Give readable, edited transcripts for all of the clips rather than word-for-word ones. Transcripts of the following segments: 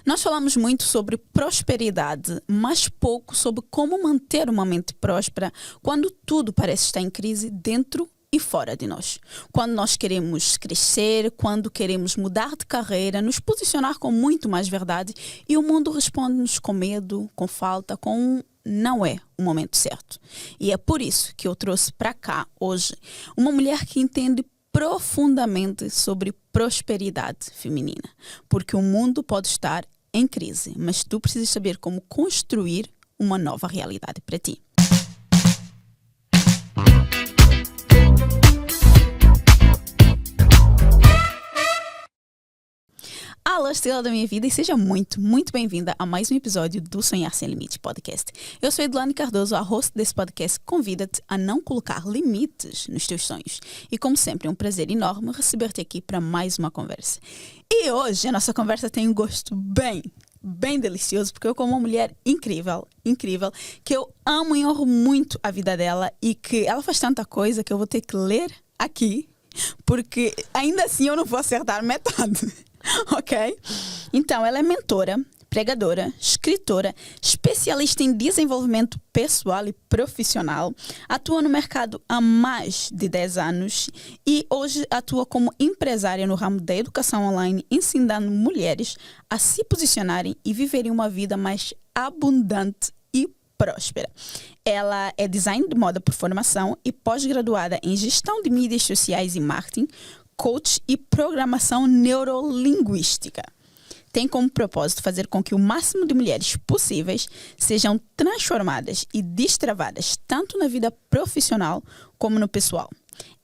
Nós falamos muito sobre prosperidade, mas pouco sobre como manter uma mente próspera quando tudo parece estar em crise dentro e fora de nós. Quando nós queremos crescer, quando queremos mudar de carreira, nos posicionar com muito mais verdade e o mundo responde-nos com medo, com falta, com não é o momento certo. E é por isso que eu trouxe para cá hoje uma mulher que entende profundamente sobre prosperidade feminina. Porque o mundo pode estar em crise, mas tu precisas saber como construir uma nova realidade para ti. Alô, estrela da minha vida, e seja muito bem-vinda a mais um episódio do Sonhar Sem Limites podcast. Eu sou Edilane Cardoso, a host desse podcast, convida-te a não colocar limites nos teus sonhos. E como sempre, é um prazer enorme receber-te aqui para mais uma conversa. E hoje a nossa conversa tem um gosto bem delicioso, porque eu como uma mulher incrível, que eu amo e honro muito a vida dela e que ela faz tanta coisa que eu vou ter que ler aqui, porque ainda assim eu não vou acertar metade. Ok? Então, ela é mentora, pregadora, escritora, especialista em desenvolvimento pessoal e profissional, atua no mercado há mais de 10 anos e hoje atua como empresária no ramo da educação online, ensinando mulheres a se posicionarem e viverem uma vida mais abundante e próspera. Ela é design de moda por formação e pós-graduada em gestão de mídias sociais e marketing, coach e programação neurolinguística. Tem como propósito fazer com que o máximo de mulheres possíveis sejam transformadas e destravadas tanto na vida profissional como no pessoal.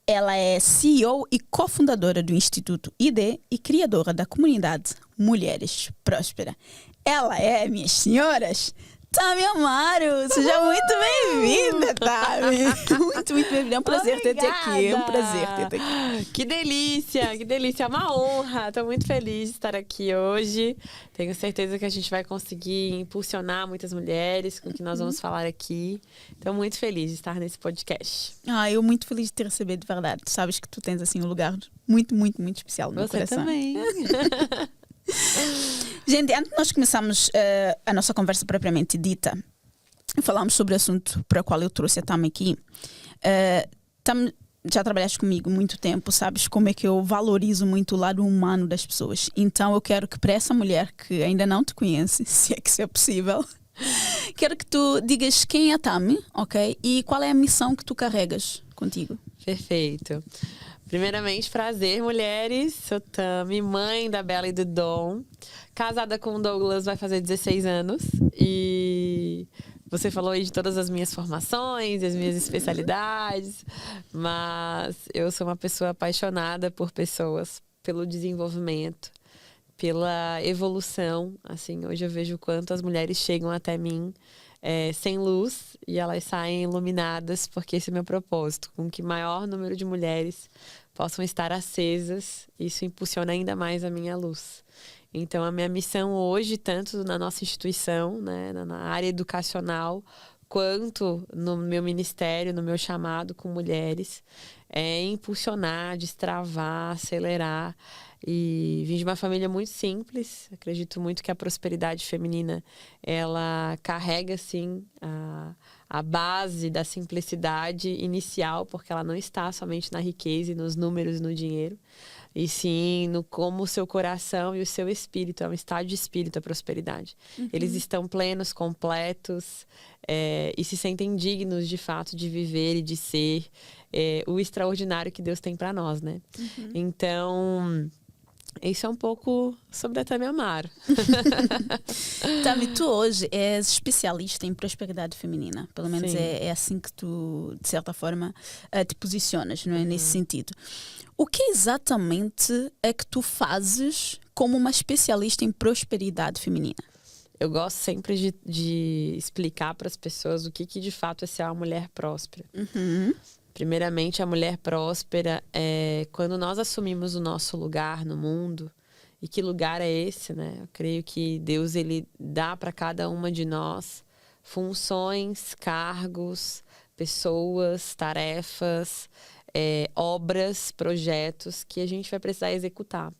Ela é CEO e cofundadora do Instituto ID e criadora da comunidade Mulheres Próspera. Ela é, minhas senhoras, Tami Amaro, seja muito bem-vinda, Tami. Muito bem-vinda. É um prazer ter-te aqui. É um prazer ter-te aqui. Que delícia. É uma honra. Estou muito feliz de estar aqui hoje. Tenho certeza que a gente vai conseguir impulsionar muitas mulheres com o que nós vamos falar aqui. Estou muito feliz de estar nesse podcast. Eu muito feliz de te receber, de verdade. Tu sabes que tu tens assim um lugar muito especial no meu coração. Você também. Gente, antes de nós começarmos a nossa conversa propriamente dita, falámos sobre o assunto para o qual eu trouxe a Tami aqui. Já trabalhaste comigo muito tempo, sabes como é que eu valorizo muito o lado humano das pessoas. Então eu quero que para essa mulher que ainda não te conhece, se é que isso é possível, quero que tu digas quem é a Tami, ok? E qual é a missão que tu carregas contigo. Perfeito. Primeiramente, prazer, mulheres. Sou Tami, mãe da Bela e do Dom. Casada com o Douglas, vai fazer 16 anos. E você falou aí de todas as minhas formações, as minhas especialidades. Mas eu sou uma pessoa apaixonada por pessoas, pelo desenvolvimento, pela evolução. Assim, hoje eu vejo o quanto as mulheres chegam até mim sem luz e elas saem iluminadas, porque esse é o meu propósito, com que maior número de mulheres possam estar acesas. Isso impulsiona ainda mais a minha luz. Então, a minha missão hoje, tanto na nossa instituição, né, na área educacional, quanto no meu ministério, no meu chamado com mulheres, é impulsionar, destravar, acelerar. E vim de uma família muito simples. Acredito muito que a prosperidade feminina, ela carrega, sim, a base da simplicidade inicial, porque ela não está somente na riqueza e nos números e no dinheiro, e sim no como o seu coração e o seu espírito, é um estado de espírito a prosperidade. Eles estão plenos, completos, e se sentem dignos, de fato, de viver e de ser o extraordinário que Deus tem para nós, né? Então, isso é um pouco sobre a Tami Amaro. Tami, tu hoje és especialista em prosperidade feminina. Pelo menos é assim que tu, de certa forma, te posicionas, não é? Nesse sentido. O que exatamente é que tu fazes como uma especialista em prosperidade feminina? Eu gosto sempre de explicar para as pessoas o que de fato é ser uma mulher próspera. Primeiramente, a mulher próspera é quando nós assumimos o nosso lugar no mundo. E que lugar é esse, né? Eu creio que Deus, ele dá para cada uma de nós funções, cargos, pessoas, tarefas, obras, projetos que a gente vai precisar executar.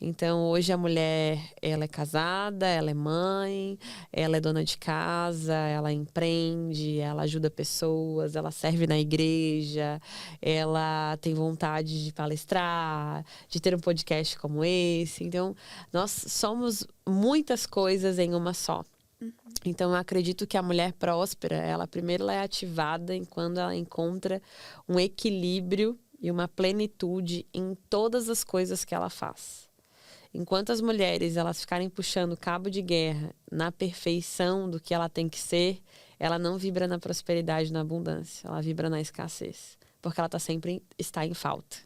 Então, hoje a mulher, ela é casada, ela é mãe, ela é dona de casa, ela empreende, ela ajuda pessoas, ela serve na igreja, ela tem vontade de palestrar, de ter um podcast como esse. Então, nós somos muitas coisas em uma só. Então, eu acredito que a mulher próspera, ela primeiro ela é ativada quando ela encontra um equilíbrio e uma plenitude em todas as coisas que ela faz. Enquanto as mulheres elas ficarem puxando cabo de guerra na perfeição do que ela tem que ser, ela não vibra na prosperidade, na abundância. Ela vibra na escassez, porque ela sempre está em falta.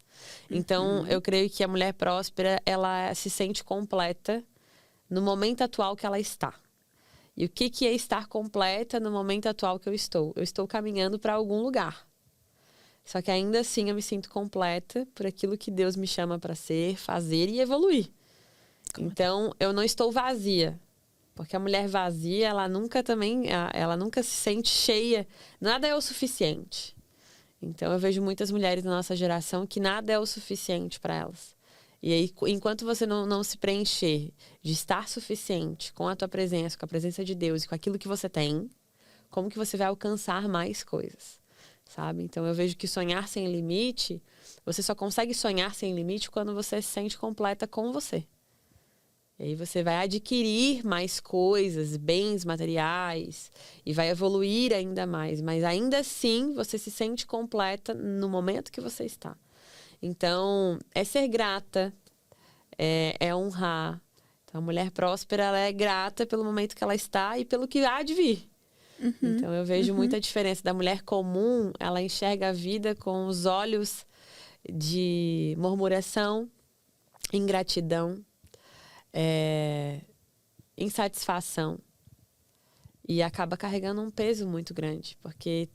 Então, eu creio que a mulher próspera, ela se sente completa no momento atual que ela está. E o que é estar completa no momento atual que eu estou? Eu estou caminhando para algum lugar. Só que ainda assim eu me sinto completa por aquilo que Deus me chama para ser, fazer e evoluir. Então, eu não estou vazia. Porque a mulher vazia, ela nunca se sente cheia. Nada é o suficiente. Então, eu vejo muitas mulheres na nossa geração que nada é o suficiente para elas. E aí, enquanto você não se preencher de estar suficiente com a tua presença, com a presença de Deus e com aquilo que você tem, como que você vai alcançar mais coisas? Sabe? Então, eu vejo que sonhar sem limite, você só consegue sonhar sem limite quando você se sente completa com você. E aí você vai adquirir mais coisas, bens materiais, e vai evoluir ainda mais. Mas ainda assim, você se sente completa no momento que você está. Então, é ser grata, é honrar. Então, a mulher próspera, ela é grata pelo momento que ela está e pelo que há de vir. Então, eu vejo muita diferença da mulher comum. Ela enxerga a vida com os olhos de murmuração, ingratidão, insatisfação, e acaba carregando um peso muito grande, porque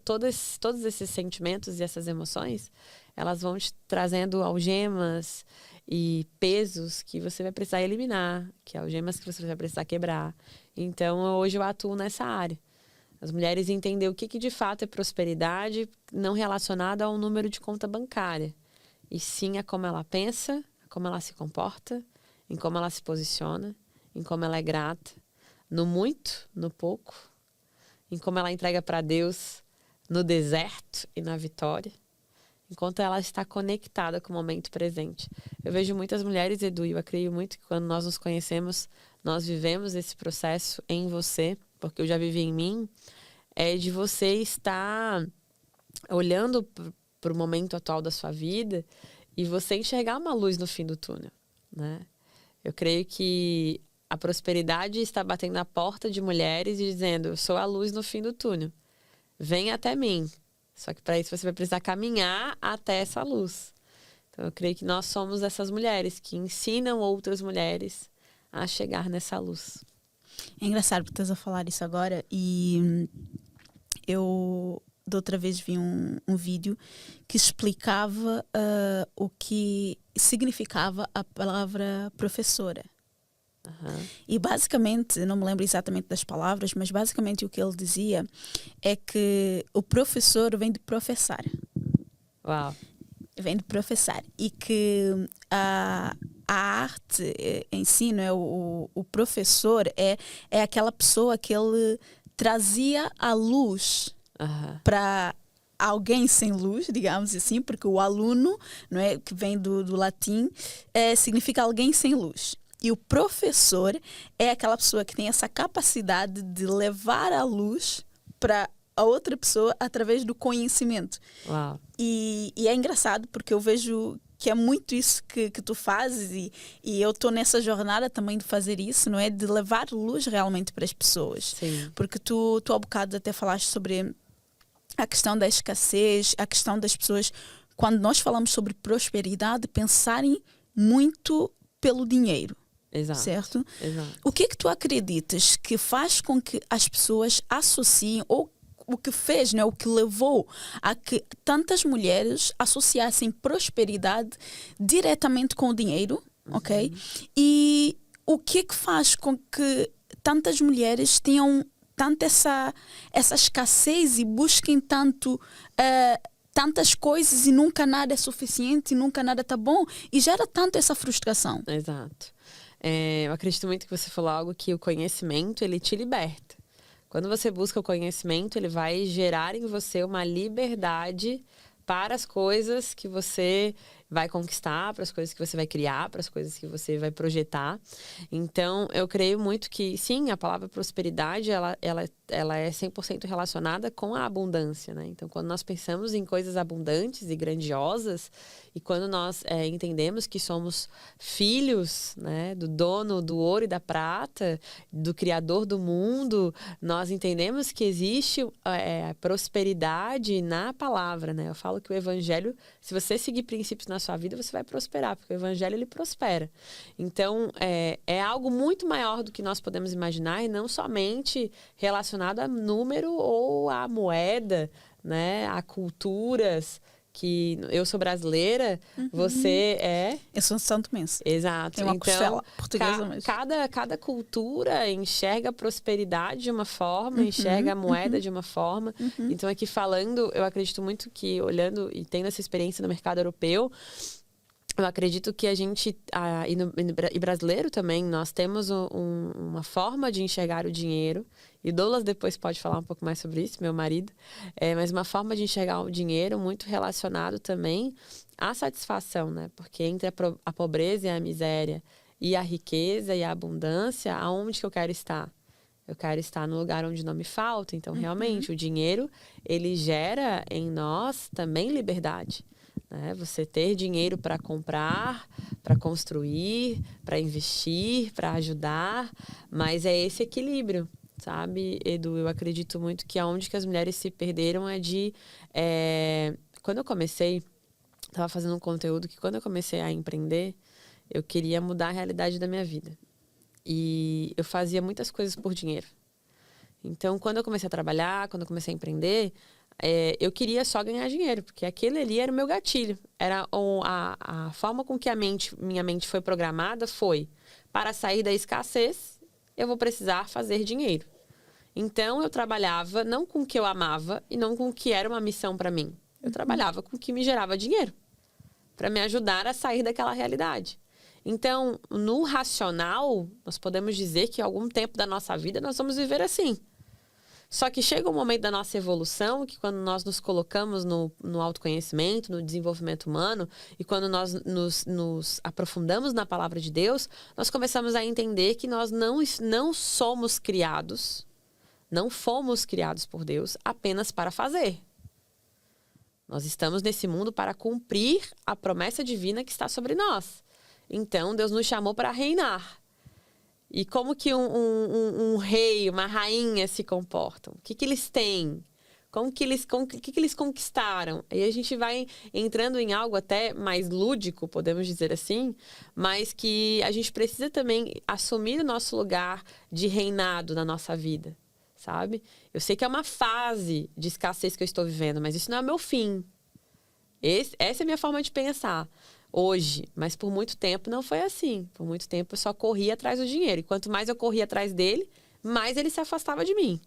todos esses sentimentos e essas emoções, elas vão te trazendo algemas e pesos que você vai precisar eliminar, que algemas que você vai precisar quebrar. Então, hoje eu atuo nessa área. As mulheres entendem o que de fato é prosperidade, não relacionada a um número de conta bancária, e sim a como ela pensa, a como ela se comporta, em como ela se posiciona, em como ela é grata, no muito, no pouco, em como ela entrega para Deus no deserto e na vitória, enquanto ela está conectada com o momento presente. Eu vejo muitas mulheres, Edu, e eu acredito muito que quando nós nos conhecemos, nós vivemos esse processo em você, porque eu já vivi em mim, é de você estar olhando para o momento atual da sua vida e você enxergar uma luz no fim do túnel, né? Eu creio que a prosperidade está batendo na porta de mulheres e dizendo: eu sou a luz no fim do túnel. Vem até mim. Só que para isso você vai precisar caminhar até essa luz. Então eu creio que nós somos essas mulheres que ensinam outras mulheres a chegar nessa luz. É engraçado porque estás a falar isso agora e eu da outra vez vi um vídeo que explicava o que significava a palavra professora. E basicamente, não me lembro exatamente das palavras, mas basicamente o que ele dizia é que o professor vem de professar. Uau! Vem de professar. E que a arte em si, não é? O professor é aquela pessoa que ele trazia a luz para alguém sem luz, digamos assim, porque o aluno, não é, que vem do latim, significa alguém sem luz. E o professor é aquela pessoa que tem essa capacidade de levar a luz para a outra pessoa através do conhecimento. Uau. E é engraçado porque eu vejo que é muito isso que tu fazes e eu estou nessa jornada também de fazer isso, não é? De levar luz realmente para as pessoas. Sim. Porque tu há bocado até falaste sobre a questão da escassez, a questão das pessoas, quando nós falamos sobre prosperidade, pensarem muito pelo dinheiro. Exato. Certo? Exato. O que é que tu acreditas que faz com que as pessoas associem, ou o que fez, né, o que levou a que tantas mulheres associassem prosperidade diretamente com o dinheiro, ok? E o que é que faz com que tantas mulheres tenham tanto essa escassez e busquem tanto tantas coisas e nunca nada é suficiente, e nunca nada tá bom, e gera tanto essa frustração. Exato. Eu acredito muito que você falou algo que o conhecimento, ele te liberta. Quando você busca o conhecimento, ele vai gerar em você uma liberdade para as coisas que você vai conquistar, para as coisas que você vai criar, para as coisas que você vai projetar. Então, eu creio muito que, sim, a palavra prosperidade, ela é 100% relacionada com a abundância, né? Então, quando nós pensamos em coisas abundantes e grandiosas, e quando nós entendemos que somos filhos, né, do dono do ouro e da prata, do Criador do mundo, nós entendemos que existe prosperidade na palavra, né? Eu falo que o Evangelho, se você seguir princípios na sua vida, você vai prosperar, porque o Evangelho, ele prospera. Então, é algo muito maior do que nós podemos imaginar, e não somente relacionado a número ou a moeda, né, a culturas, que eu sou brasileira, você é... Eu sou santomense. Exato. Tem uma então, costela portuguesa mesmo. Cada cultura enxerga a prosperidade de uma forma, enxerga a moeda de uma forma. Então, aqui falando, eu acredito muito que, olhando e tendo essa experiência no mercado europeu, eu acredito que a gente, e brasileiro também, nós temos uma forma de enxergar o dinheiro. E Douglas depois pode falar um pouco mais sobre isso, meu marido. Mas uma forma de enxergar o dinheiro muito relacionado também à satisfação, né? Porque entre a pobreza e a miséria, e a riqueza e a abundância, aonde que eu quero estar? Eu quero estar no lugar onde não me falta. Então, realmente, o dinheiro, ele gera em nós também liberdade. Né? Você ter dinheiro para comprar, para construir, para investir, para ajudar, mas é esse equilíbrio, sabe, Edu? Eu acredito muito que aonde que as mulheres se perderam quando eu comecei, estava fazendo um conteúdo que quando eu comecei a empreender, eu queria mudar a realidade da minha vida. E eu fazia muitas coisas por dinheiro. Então, quando eu comecei a trabalhar, quando eu comecei a empreender, eu queria só ganhar dinheiro, porque aquele ali era o meu gatilho. Era a forma com que minha mente foi programada foi, para sair da escassez, eu vou precisar fazer dinheiro. Então, eu trabalhava não com o que eu amava e não com o que era uma missão para mim. Eu trabalhava com o que me gerava dinheiro, para me ajudar a sair daquela realidade. Então, no racional, nós podemos dizer que em algum tempo da nossa vida nós vamos viver assim. Só que chega um momento da nossa evolução que quando nós nos colocamos no autoconhecimento, no desenvolvimento humano, e quando nós nos aprofundamos na palavra de Deus, nós começamos a entender que nós não somos criados, não fomos criados por Deus apenas para fazer. Nós estamos nesse mundo para cumprir a promessa divina que está sobre nós. Então, Deus nos chamou para reinar. E como que um rei, uma rainha se comportam? O que eles têm? O que eles conquistaram? Aí a gente vai entrando em algo até mais lúdico, podemos dizer assim, mas que a gente precisa também assumir o nosso lugar de reinado na nossa vida, sabe? Eu sei que é uma fase de escassez que eu estou vivendo, mas isso não é o meu fim. Essa é a minha forma de pensar hoje, mas por muito tempo não foi assim. Por muito tempo eu só corria atrás do dinheiro. E quanto mais eu corria atrás dele, mais ele se afastava de mim.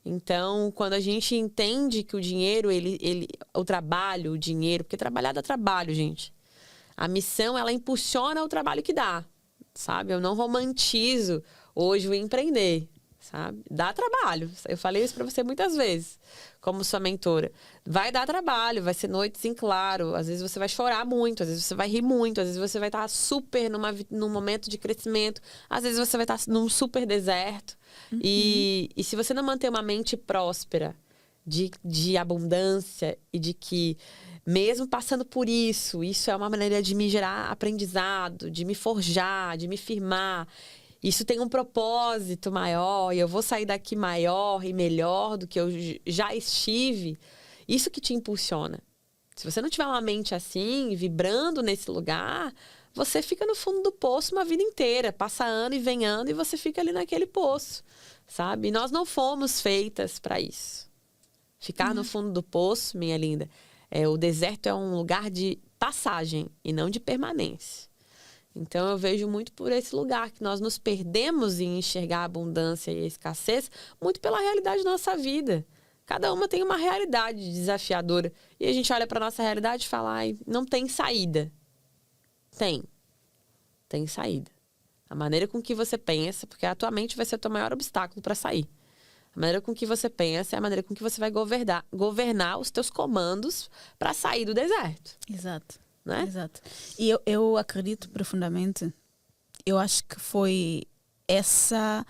Então, quando a gente entende que o dinheiro, o trabalho, o dinheiro, porque trabalhar dá trabalho, gente. A missão, ela impulsiona o trabalho que dá, sabe? Eu não romantizo hoje o empreender, sabe? Dá trabalho. Eu falei isso pra você muitas vezes, como sua mentora. Vai dar trabalho, vai ser noites em claro. Às vezes você vai chorar muito, às vezes você vai rir muito, às vezes você vai estar super num momento de crescimento, às vezes você vai estar num super deserto. E se você não manter uma mente próspera, de abundância e de que, mesmo passando por isso é uma maneira de me gerar aprendizado, de me forjar, de me firmar. Isso tem um propósito maior e eu vou sair daqui maior e melhor do que eu já estive. Isso que te impulsiona. Se você não tiver uma mente assim, vibrando nesse lugar, você fica no fundo do poço uma vida inteira. Passa ano e vem ano e você fica ali naquele poço, sabe? E nós não fomos feitas para isso. Ficar no fundo do poço, minha linda, o deserto é um lugar de passagem e não de permanência. Então, eu vejo muito por esse lugar que nós nos perdemos em enxergar a abundância e a escassez, muito pela realidade da nossa vida. Cada uma tem uma realidade desafiadora. E a gente olha para nossa realidade e fala, ai, não tem saída. Tem saída. A maneira com que você pensa, porque a tua mente vai ser o teu maior obstáculo para sair. A maneira com que você pensa é a maneira com que você vai governar os teus comandos para sair do deserto. Exato. Né? Exato. E eu acredito profundamente, eu acho que foi essa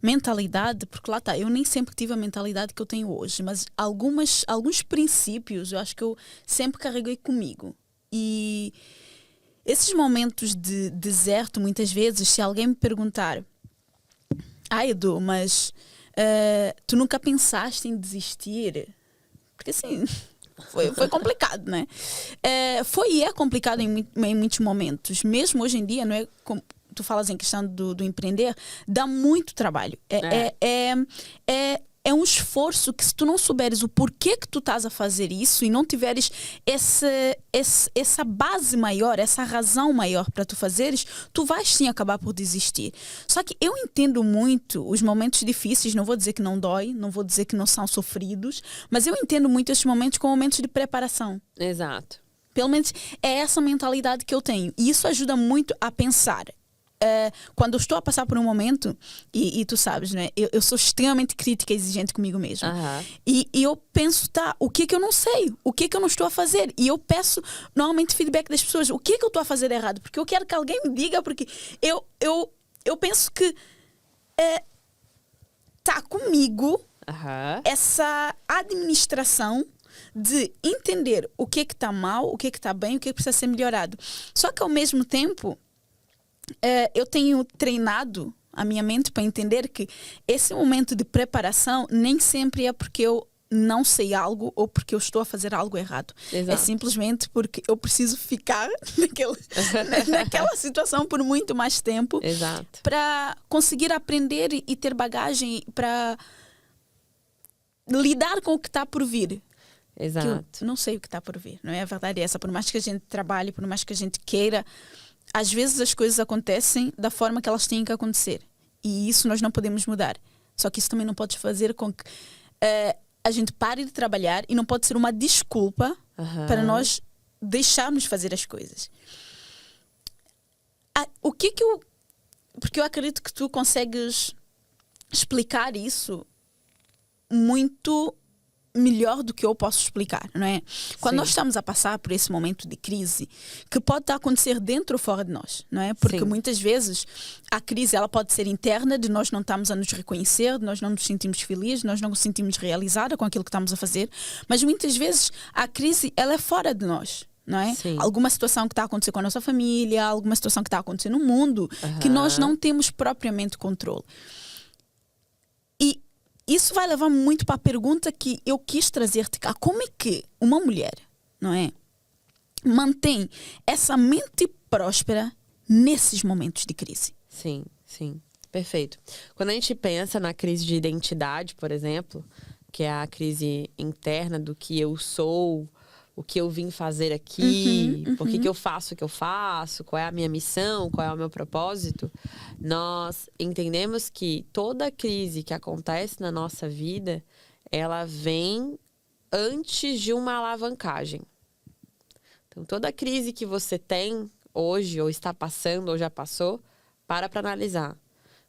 mentalidade, porque lá está, eu nem sempre tive a mentalidade que eu tenho hoje, mas alguns princípios eu acho que eu sempre carreguei comigo. E esses momentos de deserto, muitas vezes, se alguém me perguntar, Edu, mas tu nunca pensaste em desistir? Porque assim, foi complicado, né? Foi e é complicado em muitos momentos. Mesmo hoje em dia, não é como tu falas em questão do empreender, dá muito trabalho. É um esforço que, se tu não souberes o porquê que tu estás a fazer isso e não tiveres essa base maior, essa razão maior para tu fazeres, tu vais sim acabar por desistir. Só que eu entendo muito os momentos difíceis, não vou dizer que não dói, não vou dizer que não são sofridos, mas eu entendo muito esses momentos como momentos de preparação. Exato. Pelo menos é essa mentalidade que eu tenho. E isso ajuda muito a pensar. Quando eu estou a passar por um momento, e tu sabes, né? Eu sou extremamente crítica e exigente comigo mesma. E eu penso, o que é que eu não sei? O que é que eu não estou a fazer? E eu peço normalmente feedback das pessoas. O que é que eu estou a fazer errado? Porque eu quero que alguém me diga, porque eu penso que está comigo essa administração de entender o que é que está mal, o que é que está bem, o que é que precisa ser melhorado. Só que ao mesmo tempo, eu tenho treinado a minha mente para entender que esse momento de preparação nem sempre é porque eu não sei algo ou porque eu estou a fazer algo errado. Exato. É simplesmente porque eu preciso ficar naquela situação por muito mais tempo para conseguir aprender e ter bagagem para lidar com o que está por vir. Exato. Eu não sei o que está por vir, não é? A verdade é essa. Por mais que a gente trabalhe, por mais que a gente queira, às vezes as coisas acontecem da forma que elas têm que acontecer. E isso nós não podemos mudar. Só que isso também não pode fazer com que a gente pare de trabalhar e não pode ser uma desculpa para nós deixarmos fazer as coisas. Porque eu acredito que tu consegues explicar isso muito melhor do que eu posso explicar, não é? Quando nós estamos a passar por esse momento de crise, que pode estar a acontecer dentro ou fora de nós, não é? Porque muitas vezes a crise ela pode ser interna, de nós não estamos a nos reconhecer, de nós não nos sentimos felizes, de nós não nos sentimos realizada com aquilo que estamos a fazer, mas muitas vezes a crise ela é fora de nós. Não é? Alguma situação que está a acontecer com a nossa família, alguma situação que está a acontecer no mundo, que nós não temos propriamente controle. E isso vai levar muito para a pergunta que eu quis trazer-te cá. Como é que uma mulher, não é, mantém essa mente próspera nesses momentos de crise? Sim. Perfeito. Quando a gente pensa na crise de identidade, por exemplo, que é a crise interna do que eu sou, o que eu vim fazer aqui, por que eu faço o que eu faço, qual é a minha missão, qual é o meu propósito, nós entendemos que toda crise que acontece na nossa vida, ela vem antes de uma alavancagem. Então, toda crise que você tem hoje, ou está passando, ou já passou, para analisar.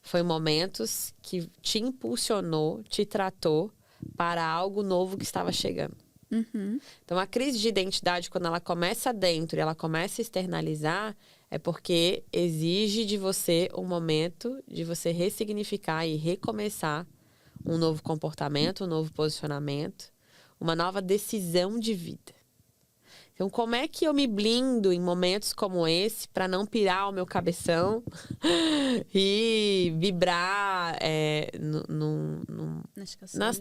Foi momentos que te impulsionou, te tratou para algo novo que estava chegando. Então, a crise de identidade, quando ela começa dentro e ela começa a externalizar, é porque exige de você um momento de você ressignificar e recomeçar um novo comportamento, um novo posicionamento, uma nova decisão de vida. Então, como é que eu me blindo em momentos como esse para não pirar o meu cabeção e vibrar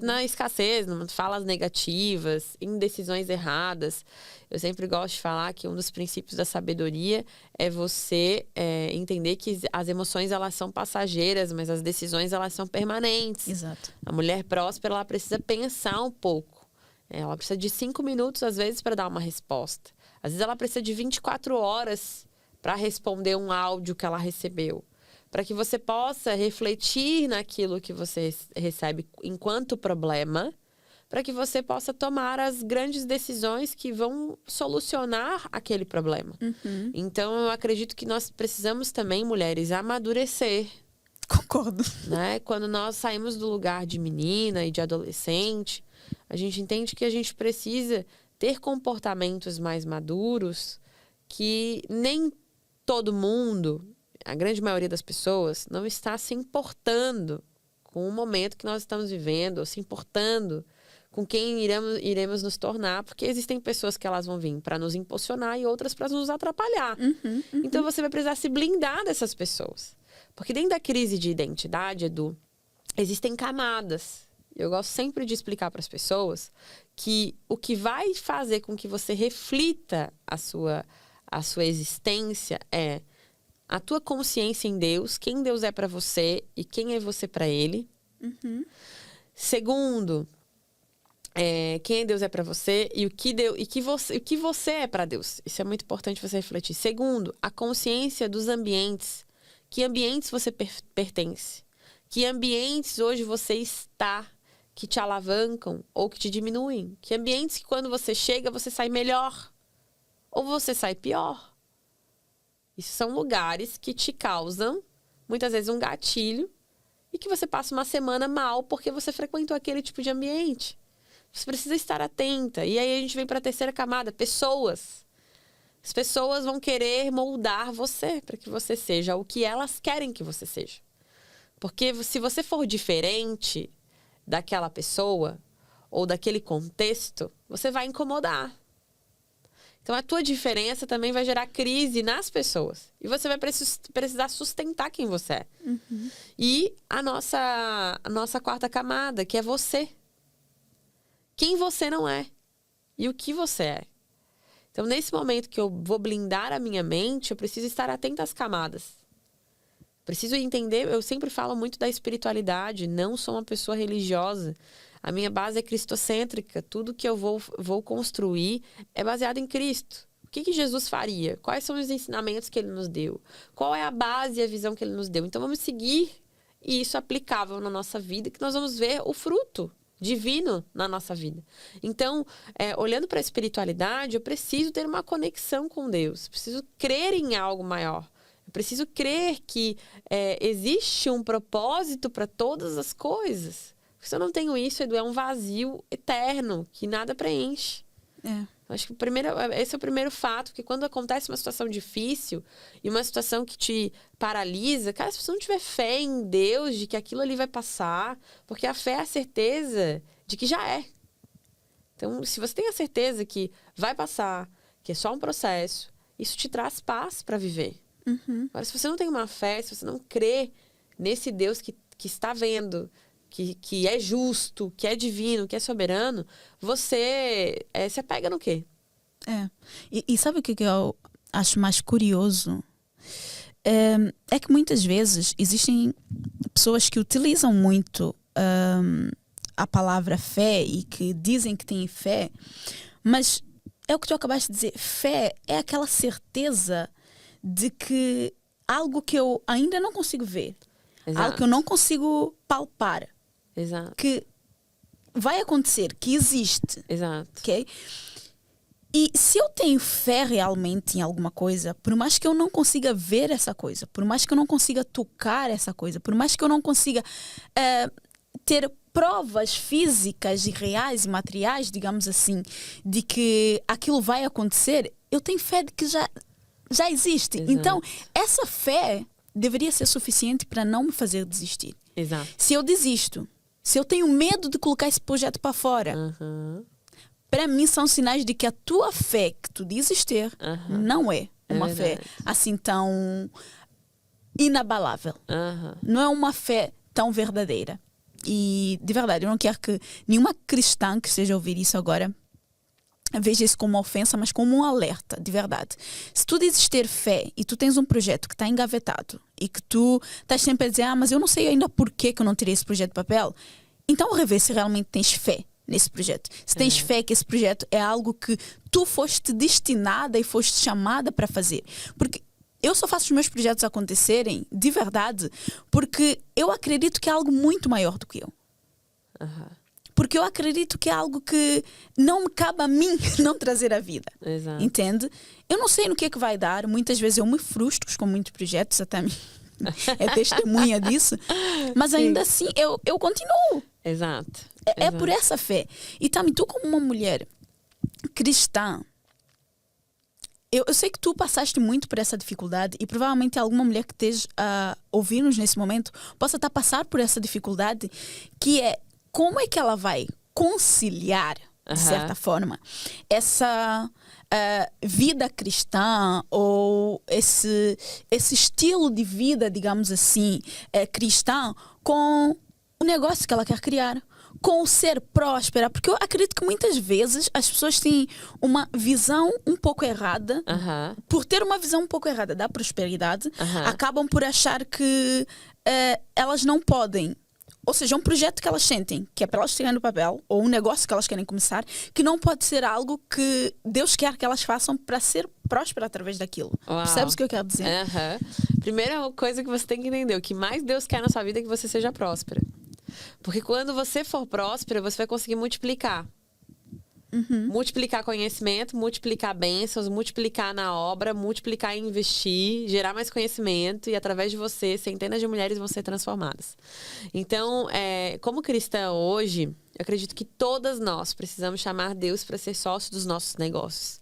na escassez, em falas negativas, em decisões erradas? Eu sempre gosto de falar que um dos princípios da sabedoria é você entender que as emoções elas são passageiras, mas as decisões elas são permanentes. Exato. A mulher próspera ela precisa pensar um pouco. Ela precisa de 5 minutos, às vezes, para dar uma resposta. Às vezes, ela precisa de 24 horas para responder um áudio que ela recebeu. Para que você possa refletir naquilo que você recebe enquanto problema, para que você possa tomar as grandes decisões que vão solucionar aquele problema. Então, eu acredito que nós precisamos também, mulheres, amadurecer. Concordo. Né? Quando nós saímos do lugar de menina e de adolescente, a gente entende que a gente precisa ter comportamentos mais maduros, que nem todo mundo, a grande maioria das pessoas, não está se importando com o momento que nós estamos vivendo, ou se importando com quem iremos nos tornar, porque existem pessoas que elas vão vir para nos impulsionar e outras para nos atrapalhar. Então você vai precisar se blindar dessas pessoas. Porque dentro da crise de identidade, Edu, existem camadas. Eu gosto sempre de explicar para as pessoas que o que vai fazer com que você reflita a sua existência é a tua consciência em Deus, quem Deus é para você e quem é você para Ele. Segundo, quem Deus é para você e o que você é para Deus. Isso é muito importante você refletir. Segundo, a consciência dos ambientes. Que ambientes você pertence? Que ambientes hoje você está que te alavancam ou que te diminuem? Que ambientes que quando você chega você sai melhor ou você sai pior? Isso são lugares que te causam muitas vezes um gatilho e que você passa uma semana mal porque você frequentou aquele tipo de ambiente. Você precisa estar atenta. E aí a gente vem para a terceira camada, pessoas. As pessoas vão querer moldar você para que você seja o que elas querem que você seja. Porque se você for diferente daquela pessoa ou daquele contexto, você vai incomodar. Então, a tua diferença também vai gerar crise nas pessoas. E você vai precisar sustentar quem você é. E a nossa quarta camada, que é você. Quem você não é e o que você é. Então, nesse momento que eu vou blindar a minha mente, eu preciso estar atenta às camadas. Preciso entender, eu sempre falo muito da espiritualidade, não sou uma pessoa religiosa. A minha base é cristocêntrica, tudo que eu vou construir é baseado em Cristo. O que Jesus faria? Quais são os ensinamentos que Ele nos deu? Qual é a base e a visão que Ele nos deu? Então, vamos seguir isso aplicável na nossa vida, que nós vamos ver o fruto divino na nossa vida. Então, olhando para a espiritualidade, eu preciso ter uma conexão com Deus. Preciso crer em algo maior. Eu preciso crer que existe um propósito para todas as coisas. Se eu não tenho isso, Edu, é um vazio eterno que nada preenche. Acho que esse é o primeiro fato, porque quando acontece uma situação difícil e uma situação que te paralisa, cara, se você não tiver fé em Deus, de que aquilo ali vai passar, porque a fé é a certeza de que já é. Então, se você tem a certeza que vai passar, que é só um processo, isso te traz paz para viver. Agora, se você não tem uma fé, se você não crê nesse Deus que está vendo, que é justo, que é divino, que é soberano, você se apega no quê? E sabe o que eu acho mais curioso? É que muitas vezes existem pessoas que utilizam muito a palavra fé e que dizem que têm fé, mas é o que tu acabaste de dizer, fé é aquela certeza de que algo que eu ainda não consigo ver, algo que eu não consigo palpar, que vai acontecer, que existe. Okay? E se eu tenho fé realmente em alguma coisa, por mais que eu não consiga ver essa coisa, por mais que eu não consiga tocar essa coisa, por mais que eu não consiga ter provas físicas e reais e materiais, digamos assim, de que aquilo vai acontecer, eu tenho fé de que já existe. Então, essa fé deveria ser suficiente para não me fazer desistir. Se eu desisto, se eu tenho medo de colocar esse projeto para fora, para mim são sinais de que a tua fé que tu dizes ter não é uma fé assim tão inabalável. Não é uma fé tão verdadeira. E, de verdade, eu não quero que nenhuma cristã que esteja a ouvir isso agora veja isso como uma ofensa, mas como um alerta, de verdade. Se tu dizes ter fé e tu tens um projeto que está engavetado e que tu estás sempre a dizer, mas eu não sei ainda porquê que eu não tirei esse projeto de papel, então revê se realmente tens fé nesse projeto. Se tens fé que esse projeto é algo que tu foste destinada e foste chamada para fazer. Porque eu só faço os meus projetos acontecerem de verdade porque eu acredito que é algo muito maior do que eu. porque eu acredito que é algo que não me cabe a mim não trazer à vida. Exato. Entende? Eu não sei no que é que vai dar. Muitas vezes eu me frustro com muitos projetos, até mim é testemunha disso. Mas ainda assim, eu continuo. Exato. É por essa fé. E também tu, como uma mulher cristã, eu sei que tu passaste muito por essa dificuldade e provavelmente alguma mulher que esteja a ouvir-nos nesse momento possa estar a passar por essa dificuldade, que é como é que ela vai conciliar, de certa forma, essa vida cristã ou esse estilo de vida, digamos assim, cristã, com o negócio que ela quer criar, com o ser próspera, porque eu acredito que muitas vezes as pessoas têm uma visão um pouco errada, por ter uma visão um pouco errada da prosperidade, acabam por achar que elas não podem. Ou seja, um projeto que elas sentem, que é para elas tirarem no papel, ou um negócio que elas querem começar, que não pode ser algo que Deus quer que elas façam para ser próspera através daquilo. Uau. Percebes o que eu quero dizer? Primeira coisa que você tem que entender, o que mais Deus quer na sua vida é que você seja próspera. Porque quando você for próspera, você vai conseguir multiplicar. Multiplicar conhecimento, multiplicar bênçãos, multiplicar na obra, multiplicar em investir, gerar mais conhecimento e através de você, centenas de mulheres vão ser transformadas. Então, como cristã hoje, eu acredito que todas nós precisamos chamar Deus para ser sócio dos nossos negócios.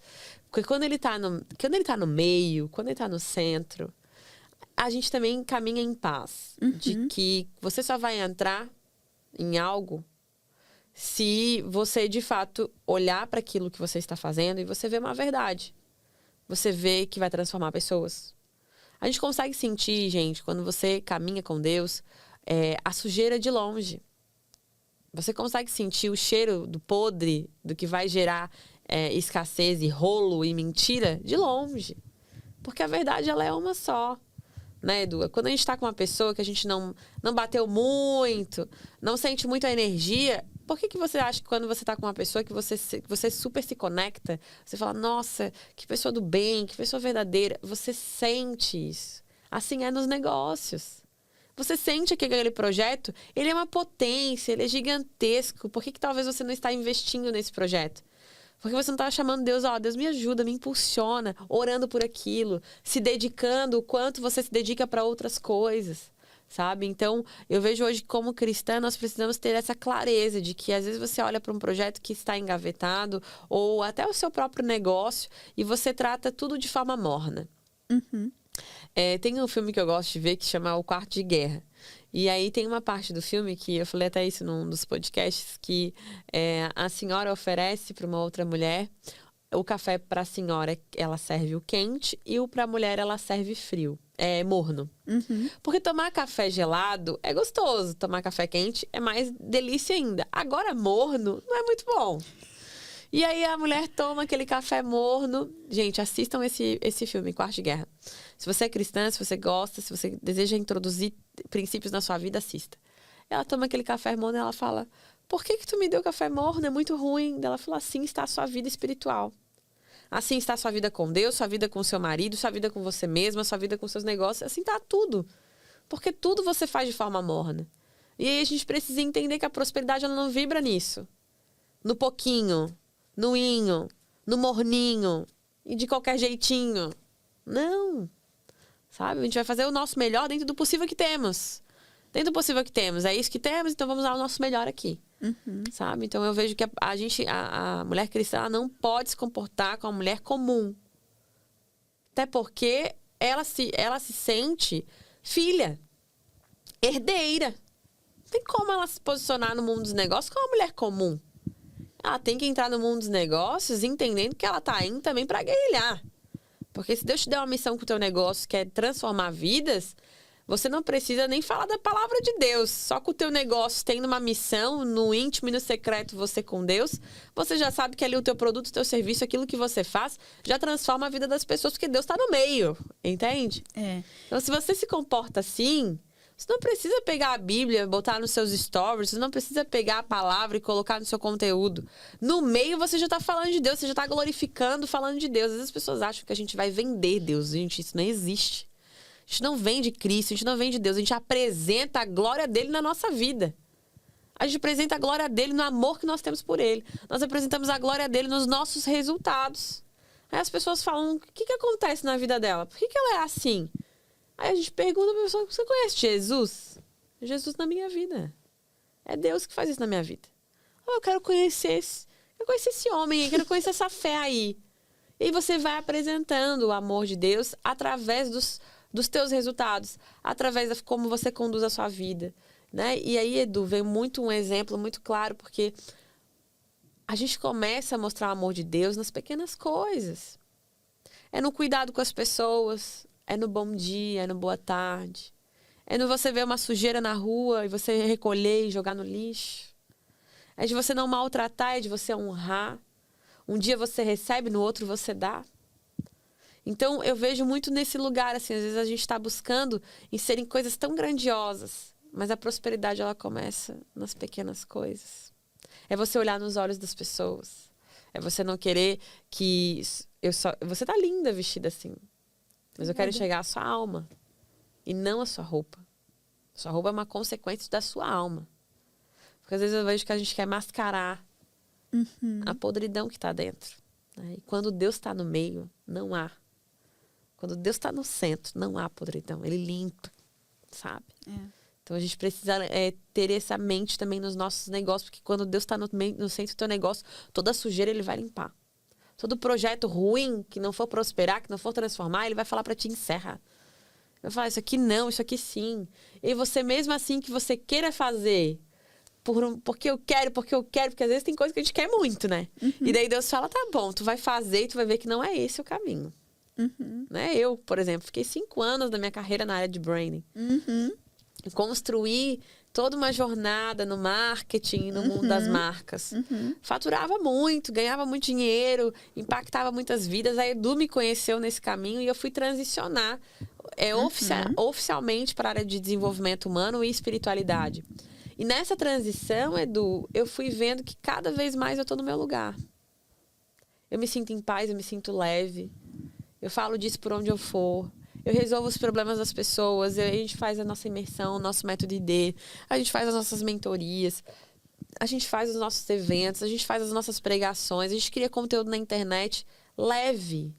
Porque quando ele tá no meio, quando ele tá no centro, a gente também caminha em paz. De que você só vai entrar em algo se você, de fato, olhar para aquilo que você está fazendo e você vê uma verdade. Você vê que vai transformar pessoas. A gente consegue sentir, gente, quando você caminha com Deus, a sujeira de longe. Você consegue sentir o cheiro do podre, do que vai gerar escassez e rolo e mentira de longe. Porque a verdade, ela é uma só. Né, Edu? Quando a gente está com uma pessoa que a gente não bateu muito, não sente muito a energia, por que você acha que quando você está com uma pessoa que você super se conecta, você fala, nossa, que pessoa do bem, que pessoa verdadeira, você sente isso. Assim é nos negócios. Você sente que aquele projeto, ele é uma potência, ele é gigantesco. Por que talvez você não está investindo nesse projeto? Porque você não está chamando Deus, Deus me ajuda, me impulsiona, orando por aquilo, se dedicando o quanto você se dedica para outras coisas, sabe? Então, eu vejo hoje como cristã, nós precisamos ter essa clareza de que às vezes você olha para um projeto que está engavetado ou até o seu próprio negócio e você trata tudo de forma morna. Tem um filme que eu gosto de ver que chama O Quarto de Guerra. E aí tem uma parte do filme que eu falei até isso num dos podcasts, que a senhora oferece para uma outra mulher o café. Para a senhora ela serve o quente e para a mulher ela serve frio, morno. Porque tomar café gelado é gostoso, tomar café quente é mais delícia ainda. Agora morno não é muito bom. E aí a mulher toma aquele café morno. Gente, assistam esse filme, Quarto de Guerra. Se você é cristã, se você gosta, se você deseja introduzir princípios na sua vida, assista. Ela toma aquele café morno e ela fala, por que tu me deu café morno? É muito ruim. Ela fala, assim está a sua vida espiritual. Assim está a sua vida com Deus, sua vida com seu marido, sua vida com você mesma, sua vida com seus negócios. Assim está tudo. Porque tudo você faz de forma morna. E aí a gente precisa entender que a prosperidade ela não vibra nisso. No pouquinho, no inho, no morninho e de qualquer jeitinho. Não. Sabe? A gente vai fazer o nosso melhor dentro do possível que temos. Dentro do possível que temos. É isso que temos, então vamos dar o nosso melhor aqui. Sabe? Então eu vejo que a mulher cristã ela não pode se comportar como uma mulher comum. Até porque ela se sente filha, herdeira. Não tem como ela se posicionar no mundo dos negócios como uma mulher comum. Ela tem que entrar no mundo dos negócios entendendo que ela está indo também para guerrilhar. Porque se Deus te der uma missão com o teu negócio, que é transformar vidas, você não precisa nem falar da palavra de Deus. Só com o teu negócio tendo uma missão, no íntimo e no secreto, você com Deus, você já sabe que ali o teu produto, o teu serviço, aquilo que você faz, já transforma a vida das pessoas, porque Deus está no meio. Entende? Então, se você se comporta assim, você não precisa pegar a Bíblia, botar nos seus stories, você não precisa pegar a palavra e colocar no seu conteúdo. No meio, você já está falando de Deus, você já está glorificando, falando de Deus. Às vezes as pessoas acham que a gente vai vender Deus. Gente, isso não existe. A gente não vende Cristo, a gente não vende Deus, a gente apresenta a glória dele na nossa vida. A gente apresenta a glória dele no amor que nós temos por ele. Nós apresentamos a glória dele nos nossos resultados. Aí as pessoas falam, o que acontece na vida dela? Por que ela é assim? Aí a gente pergunta pra pessoa, você conhece Jesus? Jesus na minha vida. É Deus que faz isso na minha vida. Eu quero conhecer esse homem aí, quero conhecer essa fé aí. E aí você vai apresentando o amor de Deus através dos teus resultados, através de como você conduz a sua vida, né? E aí, Edu, vem muito um exemplo muito claro, porque a gente começa a mostrar o amor de Deus nas pequenas coisas. É no cuidado com as pessoas, é no bom dia, é no boa tarde. É no você ver uma sujeira na rua e você recolher e jogar no lixo. É de você não maltratar, é de você honrar. Um dia você recebe, no outro você dá. Então, eu vejo muito nesse lugar, assim, às vezes a gente está buscando em serem coisas tão grandiosas, mas a prosperidade, ela começa nas pequenas coisas. É você olhar nos olhos das pessoas. É você não querer que... Você tá linda vestida assim, mas eu quero enxergar a sua alma e não a sua roupa. Sua roupa é uma consequência da sua alma. Porque às vezes eu vejo que a gente quer mascarar a podridão que está dentro, né? E quando Deus está no meio, não há. Quando Deus está no centro, não há podridão. Ele limpa, sabe? Então a gente precisa ter essa mente também nos nossos negócios, porque quando Deus está no centro do teu negócio, toda sujeira ele vai limpar. Todo projeto ruim, que não for prosperar, que não for transformar, ele vai falar para ti, encerra. Ele vai falar, isso aqui não, isso aqui sim. E você mesmo assim que você queira fazer... porque eu quero, porque às vezes tem coisa que a gente quer muito, né? E daí Deus fala, tá bom, tu vai fazer e tu vai ver que não é esse o caminho. Né? Eu, por exemplo, fiquei 5 anos da minha carreira na área de branding. Eu construí toda uma jornada no marketing, no mundo das marcas. Faturava muito, ganhava muito dinheiro, impactava muitas vidas. A Edu me conheceu nesse caminho e eu fui transicionar oficialmente para a área de desenvolvimento humano e espiritualidade. E nessa transição, Edu, eu fui vendo que cada vez mais eu tô no meu lugar. Eu me sinto em paz, eu me sinto leve. Eu falo disso por onde eu for. Eu resolvo os problemas das pessoas. A gente faz a nossa imersão, o nosso método ID. A gente faz as nossas mentorias. A gente faz os nossos eventos. A gente faz as nossas pregações. A gente cria conteúdo na internet leve.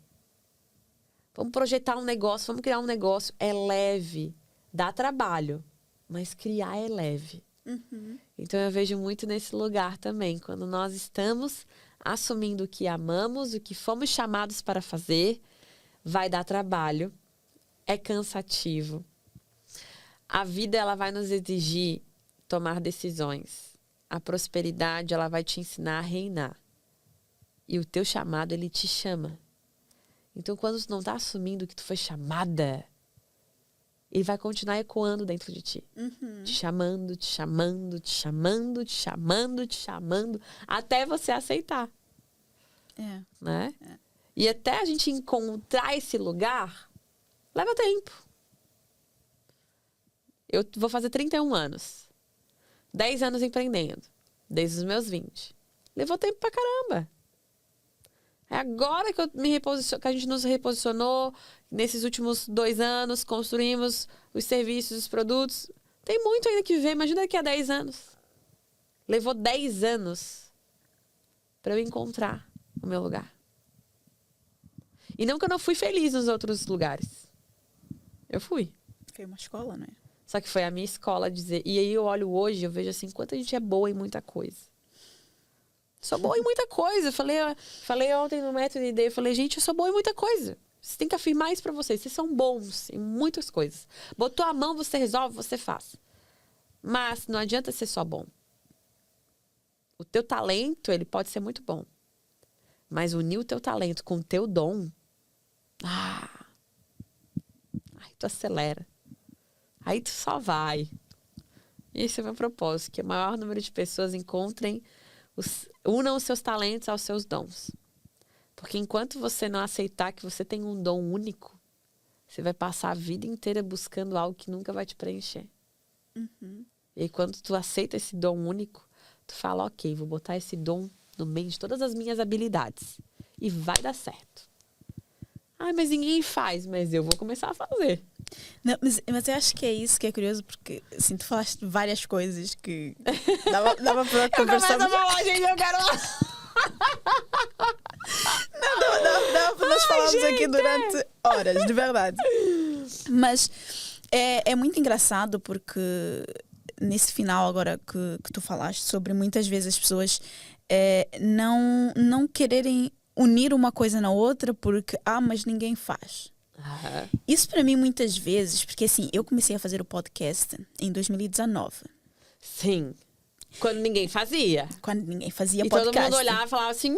Vamos projetar um negócio, vamos criar um negócio. É leve. Dá trabalho, mas criar é leve. Então eu vejo muito nesse lugar também, quando nós estamos assumindo o que amamos, o que fomos chamados para fazer, vai dar trabalho, é cansativo. A vida, ela vai nos exigir tomar decisões. A prosperidade, ela vai te ensinar a reinar. E o teu chamado, ele te chama. Então quando tu não está assumindo que tu foi chamada, ele vai continuar ecoando dentro de ti. Te chamando, te chamando, te chamando, te chamando, te chamando, até você aceitar. Né? E até a gente encontrar esse lugar, leva tempo. Eu vou fazer 31 anos. 10 anos empreendendo. Desde os meus 20. Levou tempo pra caramba. É agora que que a gente nos reposicionou, nesses últimos 2 anos, construímos os serviços, os produtos. Tem muito ainda que ver, imagina daqui a 10 anos. Levou 10 anos para eu encontrar o meu lugar. E não que eu não fui feliz nos outros lugares. Eu fui. Foi uma escola, né? Só que foi a minha escola dizer... E aí eu olho hoje, eu vejo assim, quanto a gente é boa em muita coisa. Sou boa em muita coisa. Eu falei ontem no método ID, eu falei, gente, eu sou boa em muita coisa. Você tem que afirmar isso pra vocês. Vocês são bons em muitas coisas. Botou a mão, você resolve, você faz. Mas não adianta ser só bom. O teu talento, ele pode ser muito bom. Mas unir o teu talento com o teu dom... Aí tu acelera. Aí tu só vai. Esse é o meu propósito. Que o maior número de pessoas unam os seus talentos aos seus dons. Porque enquanto você não aceitar que você tem um dom único, você vai passar a vida inteira buscando algo que nunca vai te preencher. E aí, quando tu aceita esse dom único, tu fala, ok, vou botar esse dom no meio de todas as minhas habilidades. E vai dar certo. Mas ninguém faz. Mas eu vou começar a fazer. Não, mas eu acho que é isso que é curioso, porque assim, tu falaste várias coisas que dava para conversar. Eu começo a falar, gente, eu quero... Não, dava para nós falarmos aqui durante horas, de verdade. Mas é muito engraçado porque nesse final agora que tu falaste sobre muitas vezes as pessoas não quererem unir uma coisa na outra porque, mas ninguém faz. Isso para mim muitas vezes, porque assim, eu comecei a fazer o podcast em 2019. Sim. Quando ninguém fazia. Quando ninguém fazia e podcast. todo mundo olhava e falava assim,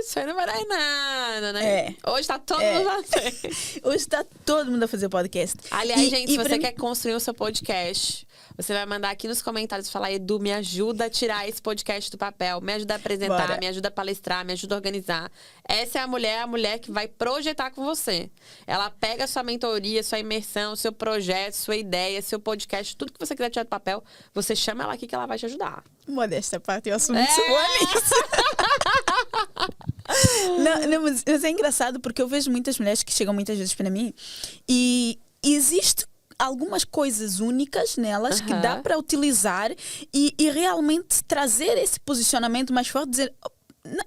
isso aí não vai dar em nada, né? Hoje tá todo mundo a fazer. Hoje está todo mundo a fazer podcast. Aliás, gente, se você quer construir o seu podcast, você vai mandar aqui nos comentários e falar, Edu, me ajuda a tirar esse podcast do papel, me ajuda a apresentar, Bora. me ajuda a palestrar, me ajuda a organizar. Essa é a mulher que vai projetar com você. Ela pega a sua mentoria, sua imersão, seu projeto, sua ideia, seu podcast, tudo que você quiser tirar do papel, você chama ela aqui que ela vai te ajudar. Modesta parte, eu assumo muito boa nisso. Não, mas é engraçado porque eu vejo muitas mulheres que chegam muitas vezes para mim e existe algumas coisas únicas nelas que dá para utilizar e realmente trazer esse posicionamento mais forte, dizer,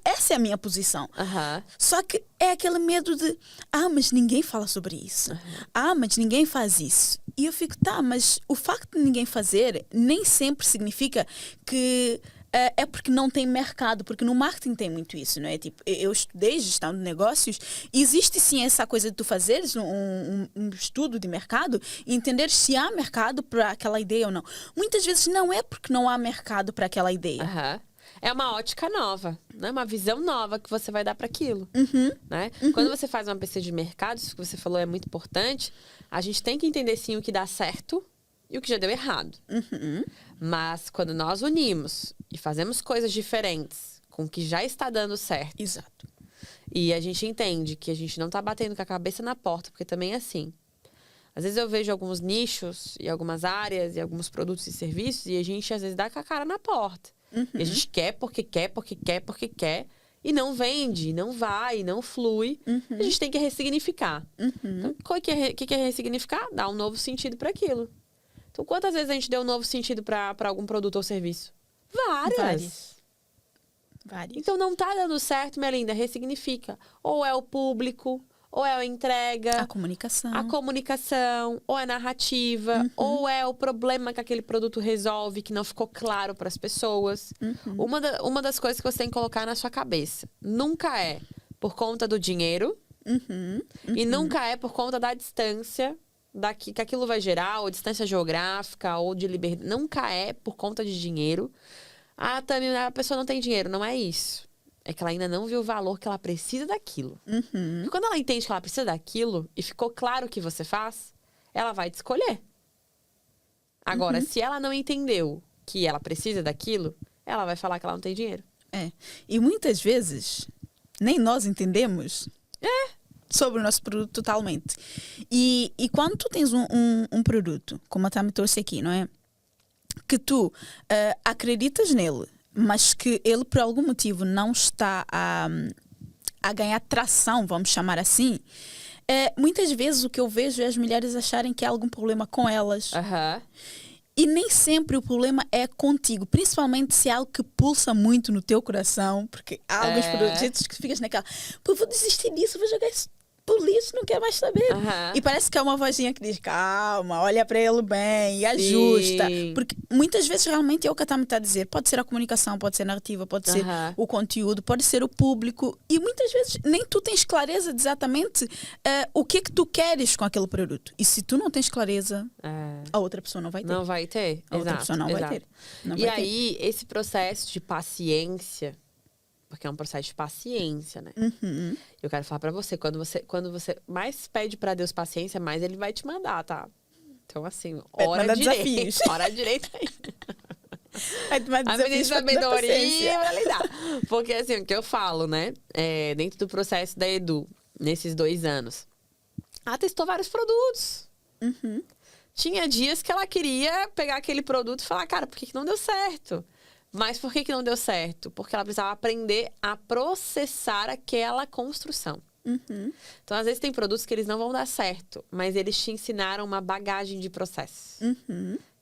essa é a minha posição. Só que é aquele medo de, mas ninguém fala sobre isso. Mas ninguém faz isso. E eu fico, mas o facto de ninguém fazer nem sempre significa que é porque não tem mercado, porque no marketing tem muito isso, não é? Tipo, eu estudei gestão de negócios e existe sim essa coisa de tu fazeres um estudo de mercado e entender se há mercado para aquela ideia ou não. Muitas vezes não é porque não há mercado para aquela ideia. É uma ótica nova, né? Uma visão nova que você vai dar para aquilo. Né? Quando você faz uma pesquisa de mercado, isso que você falou é muito importante, a gente tem que entender sim o que dá certo e o que já deu errado. Mas quando nós unimos e fazemos coisas diferentes com o que já está dando certo. Exato. E a gente entende que a gente não está batendo com a cabeça na porta, porque também é assim. Às vezes eu vejo alguns nichos e algumas áreas e alguns produtos e serviços e a gente às vezes dá com a cara na porta. E a gente quer porque quer e não vende, não vai, não flui. A gente tem que ressignificar. Então, o que é ressignificar? Dar um novo sentido para aquilo. Então, quantas vezes a gente deu um novo sentido para algum produto ou serviço? Várias. Então, não tá dando certo, minha linda, ressignifica. Ou é o público, ou é a entrega. A comunicação. Ou é a narrativa, ou é o problema que aquele produto resolve que não ficou claro para as pessoas. Uma das coisas que você tem que colocar na sua cabeça nunca é por conta do dinheiro e nunca é por conta da distância que aquilo vai gerar, ou distância geográfica, ou de liberdade. Nunca é por conta de dinheiro. Tami, a pessoa não tem dinheiro. Não é isso. É que ela ainda não viu o valor que ela precisa daquilo. E quando ela entende que ela precisa daquilo e ficou claro o que você faz, ela vai te escolher. Agora, se ela não entendeu que ela precisa daquilo, ela vai falar que ela não tem dinheiro. E muitas vezes, nem nós entendemos sobre o nosso produto totalmente. E quando tu tens um produto, como a Tami trouxe aqui, não é? Que tu acreditas nele, mas que ele por algum motivo não está a ganhar tração, vamos chamar assim, muitas vezes o que eu vejo é as mulheres acharem que há algum problema com elas. E nem sempre o problema é contigo, principalmente se é algo que pulsa muito no teu coração, porque há alguns projetos que ficas naquela, vou desistir disso, vou jogar isso pro lixo, não quer mais saber. E parece que é uma vozinha que diz, calma, olha para ele bem e ajusta. Porque muitas vezes realmente é o que a Tami está a dizer. Pode ser a comunicação, pode ser a narrativa, pode ser o conteúdo, pode ser o público. E muitas vezes nem tu tens clareza de exatamente o que é que tu queres com aquele produto. E se tu não tens clareza, a outra pessoa não vai ter. Não vai ter. A outra pessoa não vai ter. E aí, esse processo de paciência, porque é um processo de paciência, né? Eu quero falar pra você, quando você mais pede pra Deus paciência, mais ele vai te mandar, tá? Então, assim, hora direita aí. A menina sabedoria pra lidar. Porque, assim, o que eu falo, né? Dentro do processo da Edu, nesses 2 anos, ela testou vários produtos. Tinha dias que ela queria pegar aquele produto e falar, cara, por que não deu certo? Mas por que não deu certo? Porque ela precisava aprender a processar aquela construção. Então, às vezes, tem produtos que eles não vão dar certo, mas eles te ensinaram uma bagagem de processo.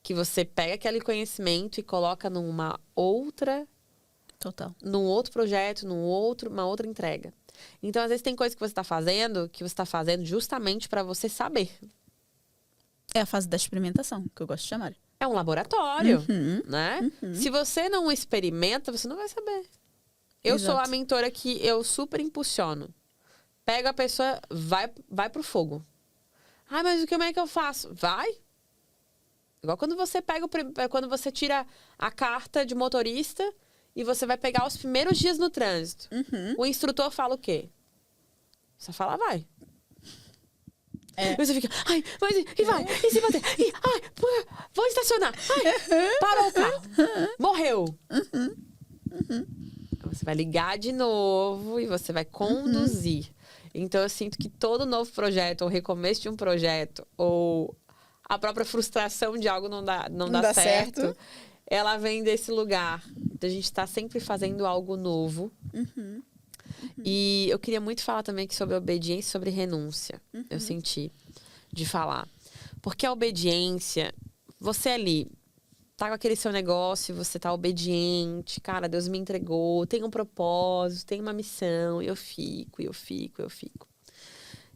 Que você pega aquele conhecimento e coloca numa outra... Total. Num outro projeto, uma outra entrega. Então, às vezes, tem coisa que você está fazendo justamente para você saber. É a fase da experimentação, que eu gosto de chamar. É um laboratório, né? Se você não experimenta, você não vai saber. Eu sou a mentora que eu super impulsiono. Pega a pessoa, vai pro fogo. Ah, mas como é que eu faço? Vai. Igual quando você tira a carta de motorista e você vai pegar os primeiros dias no trânsito. O instrutor fala o quê? Você fala, vai. E você fica, ai, mas e vai, e se bater, e, ai, vou estacionar, ai, parou o carro, morreu. Você vai ligar de novo e você vai conduzir. Então, eu sinto que todo novo projeto, ou recomeço de um projeto, ou a própria frustração de algo não dá certo, ela vem desse lugar. A gente está sempre fazendo algo novo. E eu queria muito falar também aqui sobre obediência e sobre renúncia. Eu senti de falar. Porque a obediência, você ali tá com aquele seu negócio, você tá obediente, cara, Deus me entregou, tem um propósito, tem uma missão, e eu fico.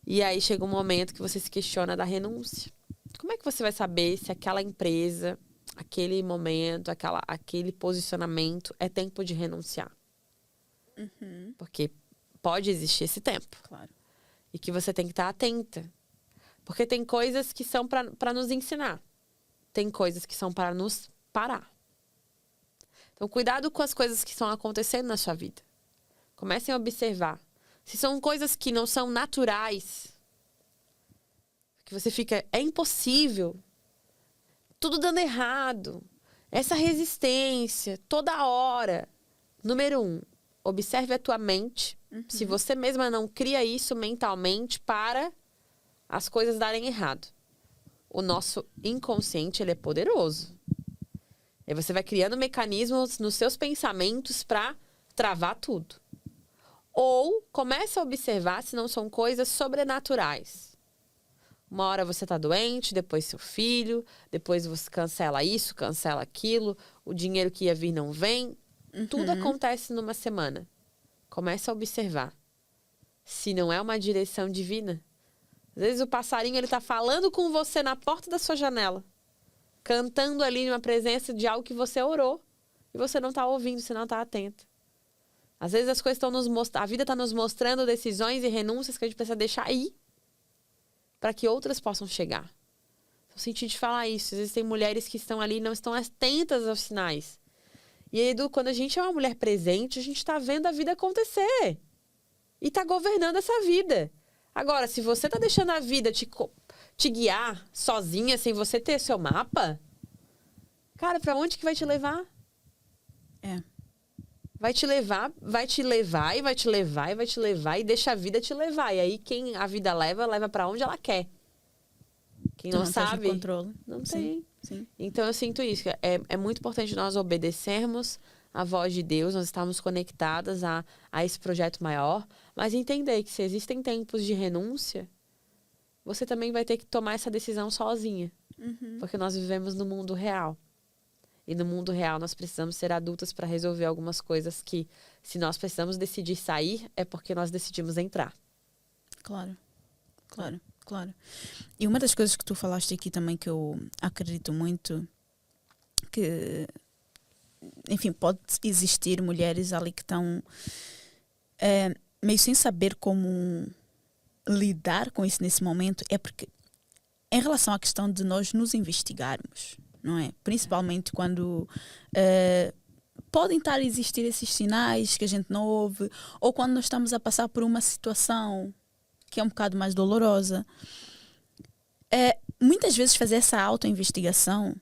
E aí chega um momento que você se questiona da renúncia. Como é que você vai saber se aquela empresa, aquele momento, aquele posicionamento é tempo de renunciar? Porque pode existir esse tempo. Claro. E que você tem que estar atenta. Porque tem coisas que são para nos ensinar. Tem coisas que são para nos parar. Então, cuidado com as coisas que estão acontecendo na sua vida. Comecem a observar. Se são coisas que não são naturais, que você fica, é impossível, tudo dando errado, essa resistência, toda hora. Número 1, observe a tua mente. Se você mesma não cria isso mentalmente para as coisas darem errado. O nosso inconsciente, ele é poderoso. E você vai criando mecanismos nos seus pensamentos para travar tudo. Ou comece a observar se não são coisas sobrenaturais. Uma hora você tá doente, depois seu filho, depois você cancela isso, cancela aquilo, o dinheiro que ia vir não vem. Tudo acontece numa semana. Comece a observar. Se não é uma direção divina. Às vezes o passarinho, ele tá falando com você na porta da sua janela. Cantando ali numa presença de algo que você orou. E você não tá ouvindo, você não tá atento. Às vezes as coisas estão nos mostrando, a vida está nos mostrando decisões e renúncias que a gente precisa deixar aí. Para que outras possam chegar. Eu senti de falar isso. Às vezes tem mulheres que estão ali e não estão atentas aos sinais. E aí, Edu, quando a gente é uma mulher presente, a gente está vendo a vida acontecer. E está governando essa vida. Agora, se você está deixando a vida te guiar sozinha, sem você ter seu mapa, cara, para onde que vai te levar? Vai te levar e deixa a vida te levar. E aí, quem a vida leva para onde ela quer. Quem não sabe, controle. Não tem. Sim. Então, eu sinto isso. É muito importante nós obedecermos a voz de Deus, nós estarmos conectadas a esse projeto maior, mas entender que se existem tempos de renúncia, você também vai ter que tomar essa decisão sozinha. Porque nós vivemos no mundo real. E no mundo real nós precisamos ser adultas para resolver algumas coisas que, se nós precisamos decidir sair, é porque nós decidimos entrar. Claro. E uma das coisas que tu falaste aqui também, que eu acredito muito, que, enfim, pode existir mulheres ali que estão meio sem saber como lidar com isso nesse momento, é porque, em relação à questão de nós nos investigarmos, não é? Principalmente quando podem estar a existir esses sinais que a gente não ouve, ou quando nós estamos a passar por uma situação que é um bocado mais dolorosa. Muitas vezes fazer essa autoinvestigação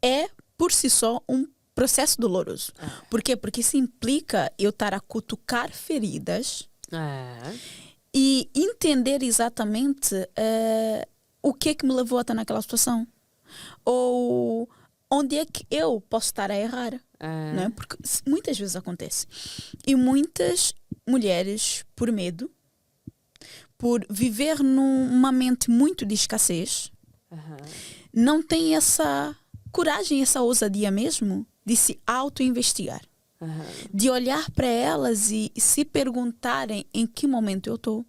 é, por si só, um processo doloroso. Por quê? Porque isso implica eu estar a cutucar feridas e entender exatamente o que é que me levou a estar naquela situação. Ou onde é que eu posso estar a errar. Não é? Porque muitas vezes acontece. E muitas mulheres, por medo, por viver numa mente muito de escassez, não tem essa coragem, essa ousadia mesmo de se auto-investigar. De olhar para elas e se perguntarem em que momento eu estou.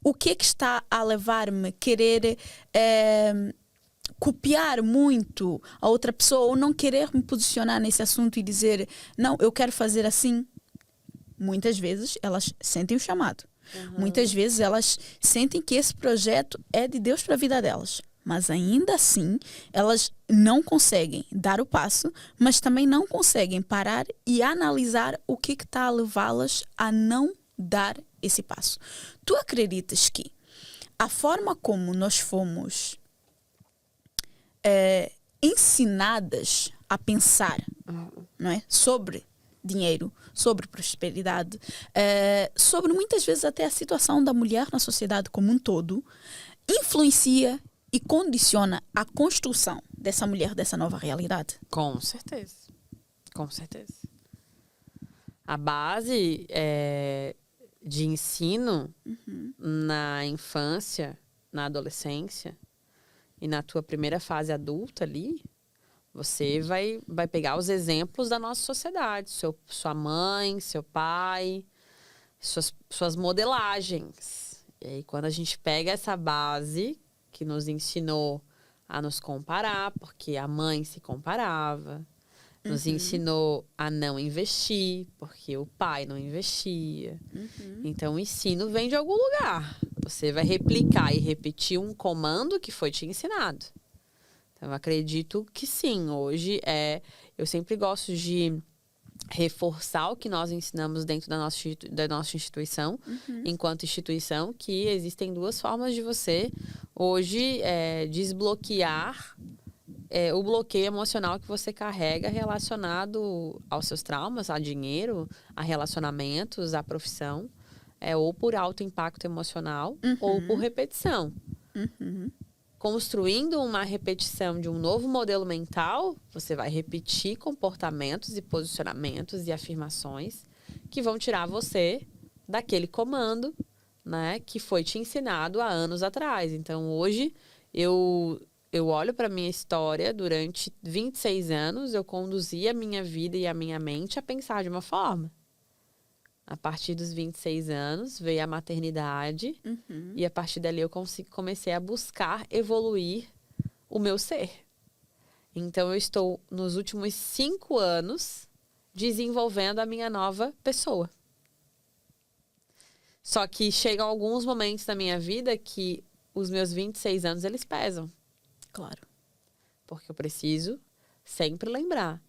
O que é que está a levar-me a querer copiar muito a outra pessoa ou não querer me posicionar nesse assunto e dizer, não, eu quero fazer assim. Muitas vezes elas sentem o chamado. Muitas vezes elas sentem que esse projeto é de Deus para a vida delas. Mas ainda assim, elas não conseguem dar o passo, mas também não conseguem parar e analisar o que está a levá-las a não dar esse passo. Tu acreditas que a forma como nós fomos ensinadas a pensar, não é? Sobre dinheiro, sobre prosperidade, sobre muitas vezes até a situação da mulher na sociedade como um todo, influencia e condiciona a construção dessa mulher, dessa nova realidade? Com certeza. Com certeza. A base de ensino na infância, na adolescência e na tua primeira fase adulta ali, você vai pegar os exemplos da nossa sociedade. Sua mãe, seu pai, suas modelagens. E aí, quando a gente pega essa base que nos ensinou a nos comparar, porque a mãe se comparava, nos ensinou a não investir, porque o pai não investia. Então, o ensino vem de algum lugar. Você vai replicar e repetir um comando que foi te ensinado. Então, eu acredito que sim. Hoje, eu sempre gosto de reforçar o que nós ensinamos dentro da nossa instituição, enquanto instituição, que existem duas formas de você, hoje, desbloquear o bloqueio emocional que você carrega relacionado aos seus traumas, a dinheiro, a relacionamentos, a profissão, ou por alto impacto emocional, ou por repetição. Construindo uma repetição de um novo modelo mental, você vai repetir comportamentos e posicionamentos e afirmações que vão tirar você daquele comando, né, que foi te ensinado há anos atrás. Então, hoje, eu olho para a minha história, durante 26 anos, eu conduzi a minha vida e a minha mente a pensar de uma forma. A partir dos 26 anos, veio a maternidade e a partir dali eu comecei a buscar evoluir o meu ser. Então, eu estou, nos últimos 5 anos, desenvolvendo a minha nova pessoa. Só que chegam alguns momentos da minha vida que os meus 26 anos, eles pesam. Claro. Porque eu preciso sempre lembrar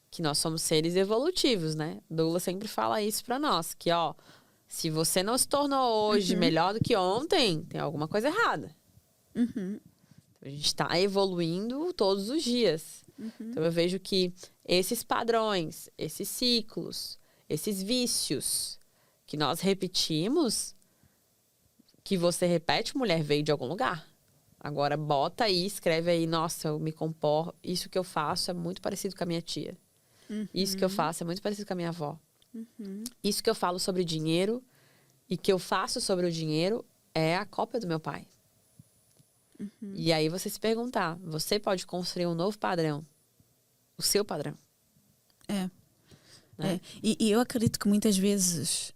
que nós somos seres evolutivos, né? Douglas sempre fala isso pra nós, que, se você não se tornou hoje melhor do que ontem, tem alguma coisa errada. Então, a gente tá evoluindo todos os dias. Então, eu vejo que esses padrões, esses ciclos, esses vícios que nós repetimos, que você repete, mulher, veio de algum lugar. Agora, bota aí, escreve aí, nossa, eu me comporto, isso que eu faço é muito parecido com a minha tia. Isso que eu faço é muito parecido com a minha avó. Isso que eu falo sobre dinheiro e que eu faço sobre o dinheiro é a cópia do meu pai. E aí você se perguntar, você pode construir um novo padrão, o seu padrão. Né? E eu acredito que muitas vezes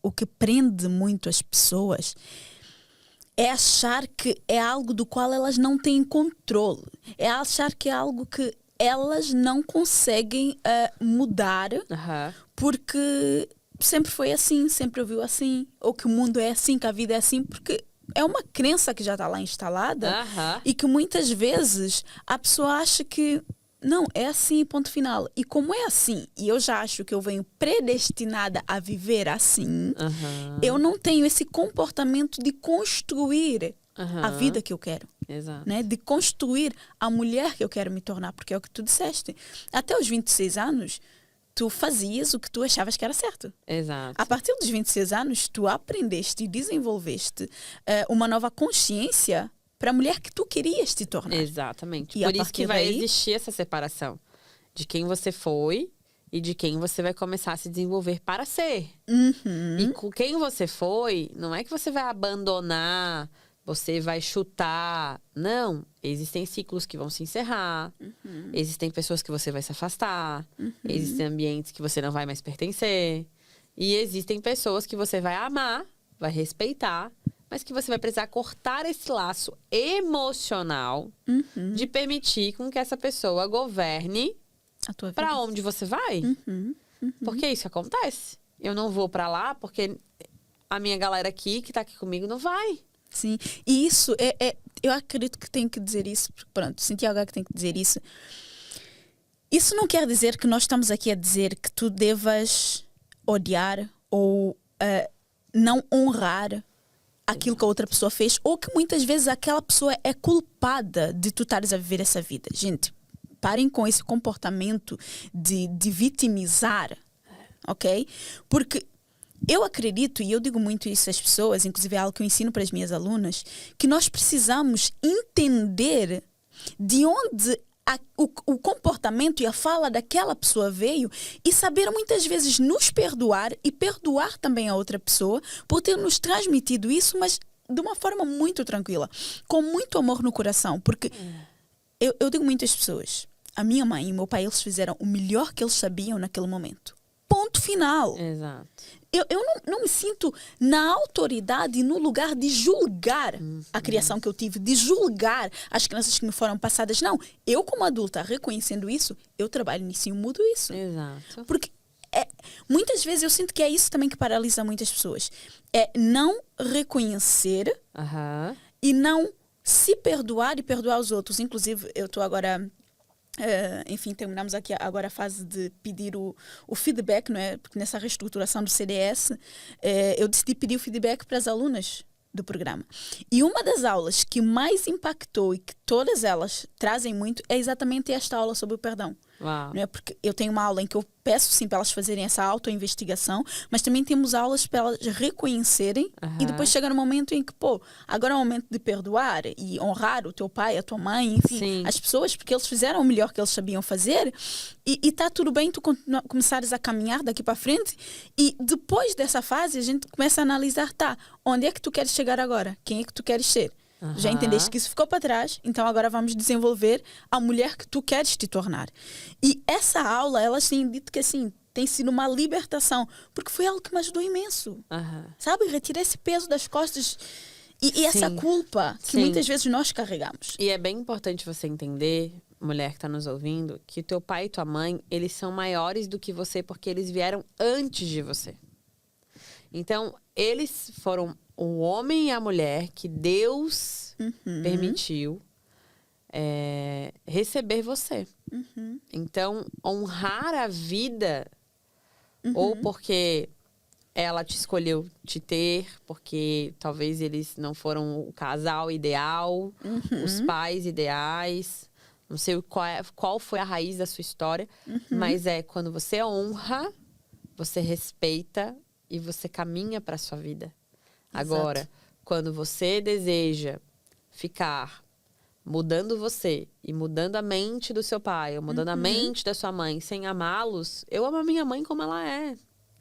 o que prende muito as pessoas é achar que é algo do qual elas não têm controle. É achar que é algo que elas não conseguem mudar porque sempre foi assim, sempre ouviu assim, ou que o mundo é assim, que a vida é assim, porque é uma crença que já está lá instalada e que muitas vezes a pessoa acha que não, é assim, ponto final. E como é assim, e eu já acho que eu venho predestinada a viver assim, eu não tenho esse comportamento de construir a vida que eu quero. Exato. Né? De construir a mulher que eu quero me tornar, porque é o que tu disseste. Até os 26 anos, tu fazias o que tu achavas que era certo. Exato. A partir dos 26 anos, tu aprendeste e desenvolveste uma nova consciência para a mulher que tu querias te tornar. Exatamente. E por isso que vai daí existir essa separação de quem você foi e de quem você vai começar a se desenvolver para ser. E com quem você foi, não é que você vai abandonar, você vai chutar. Não. Existem ciclos que vão se encerrar. Existem pessoas que você vai se afastar. Existem ambientes que você não vai mais pertencer. E existem pessoas que você vai amar, vai respeitar, mas que você vai precisar cortar esse laço emocional de permitir com que essa pessoa governe para onde você vai. Porque isso acontece. Eu não vou para lá porque a minha galera aqui, que tá aqui comigo, não vai. Sim, e isso, eu acredito que tenho que dizer isso, porque pronto, senti algo que tem que dizer isso. Isso não quer dizer que nós estamos aqui a dizer que tu devas odiar ou não honrar aquilo que a outra pessoa fez, ou que muitas vezes aquela pessoa é culpada de tu estares a viver essa vida. Gente, parem com esse comportamento de vitimizar, ok? Porque eu acredito, e eu digo muito isso às pessoas, inclusive é algo que eu ensino para as minhas alunas, que nós precisamos entender de onde o comportamento e a fala daquela pessoa veio e saber muitas vezes nos perdoar e perdoar também a outra pessoa por ter nos transmitido isso, mas de uma forma muito tranquila, com muito amor no coração. Porque eu digo muito às pessoas, a minha mãe e o meu pai, eles fizeram o melhor que eles sabiam naquele momento. Ponto final. Exato. Eu não me sinto na autoridade e no lugar de julgar a criação que eu tive, de julgar as crianças que me foram passadas. Não, eu como adulta, reconhecendo isso, eu trabalho nisso e eu mudo isso. Exato. Porque muitas vezes eu sinto que é isso também que paralisa muitas pessoas. É não reconhecer e não se perdoar e perdoar os outros. Inclusive, eu estou agora... enfim, terminamos aqui agora a fase de pedir o feedback, não é? Porque nessa reestruturação do CDS, eu decidi pedir o feedback para as alunas do programa. E uma das aulas que mais impactou e que todas elas trazem muito é exatamente esta aula sobre o perdão. Uau. Não é? Porque eu tenho uma aula em que eu peço sim para elas fazerem essa autoinvestigação, mas também temos aulas para elas reconhecerem e depois chega no momento em que, agora é o momento de perdoar e honrar o teu pai, a tua mãe, enfim, sim, as pessoas, porque eles fizeram o melhor que eles sabiam fazer e está tudo bem tu começares a caminhar daqui para frente e depois dessa fase a gente começa a analisar, onde é que tu queres chegar agora? Quem é que tu queres ser? Já entendeste que isso ficou para trás, então agora vamos desenvolver a mulher que tu queres te tornar. E essa aula, elas têm dito que assim, tem sido uma libertação, porque foi algo que me ajudou imenso. Sabe? Retirar esse peso das costas e essa culpa que muitas vezes nós carregamos. E é bem importante você entender, mulher que está nos ouvindo, que o teu pai e tua mãe, eles são maiores do que você porque eles vieram antes de você. Então, eles foram o homem e a mulher que Deus permitiu receber você. Então, honrar a vida, ou porque ela te escolheu te ter, porque talvez eles não foram o casal ideal, os pais ideais, não sei qual foi a raiz da sua história, mas quando você honra, você respeita e você caminha para a sua vida. Agora, quando você deseja ficar mudando você e mudando a mente do seu pai, ou mudando a mente da sua mãe, sem amá-los, eu amo a minha mãe como ela é.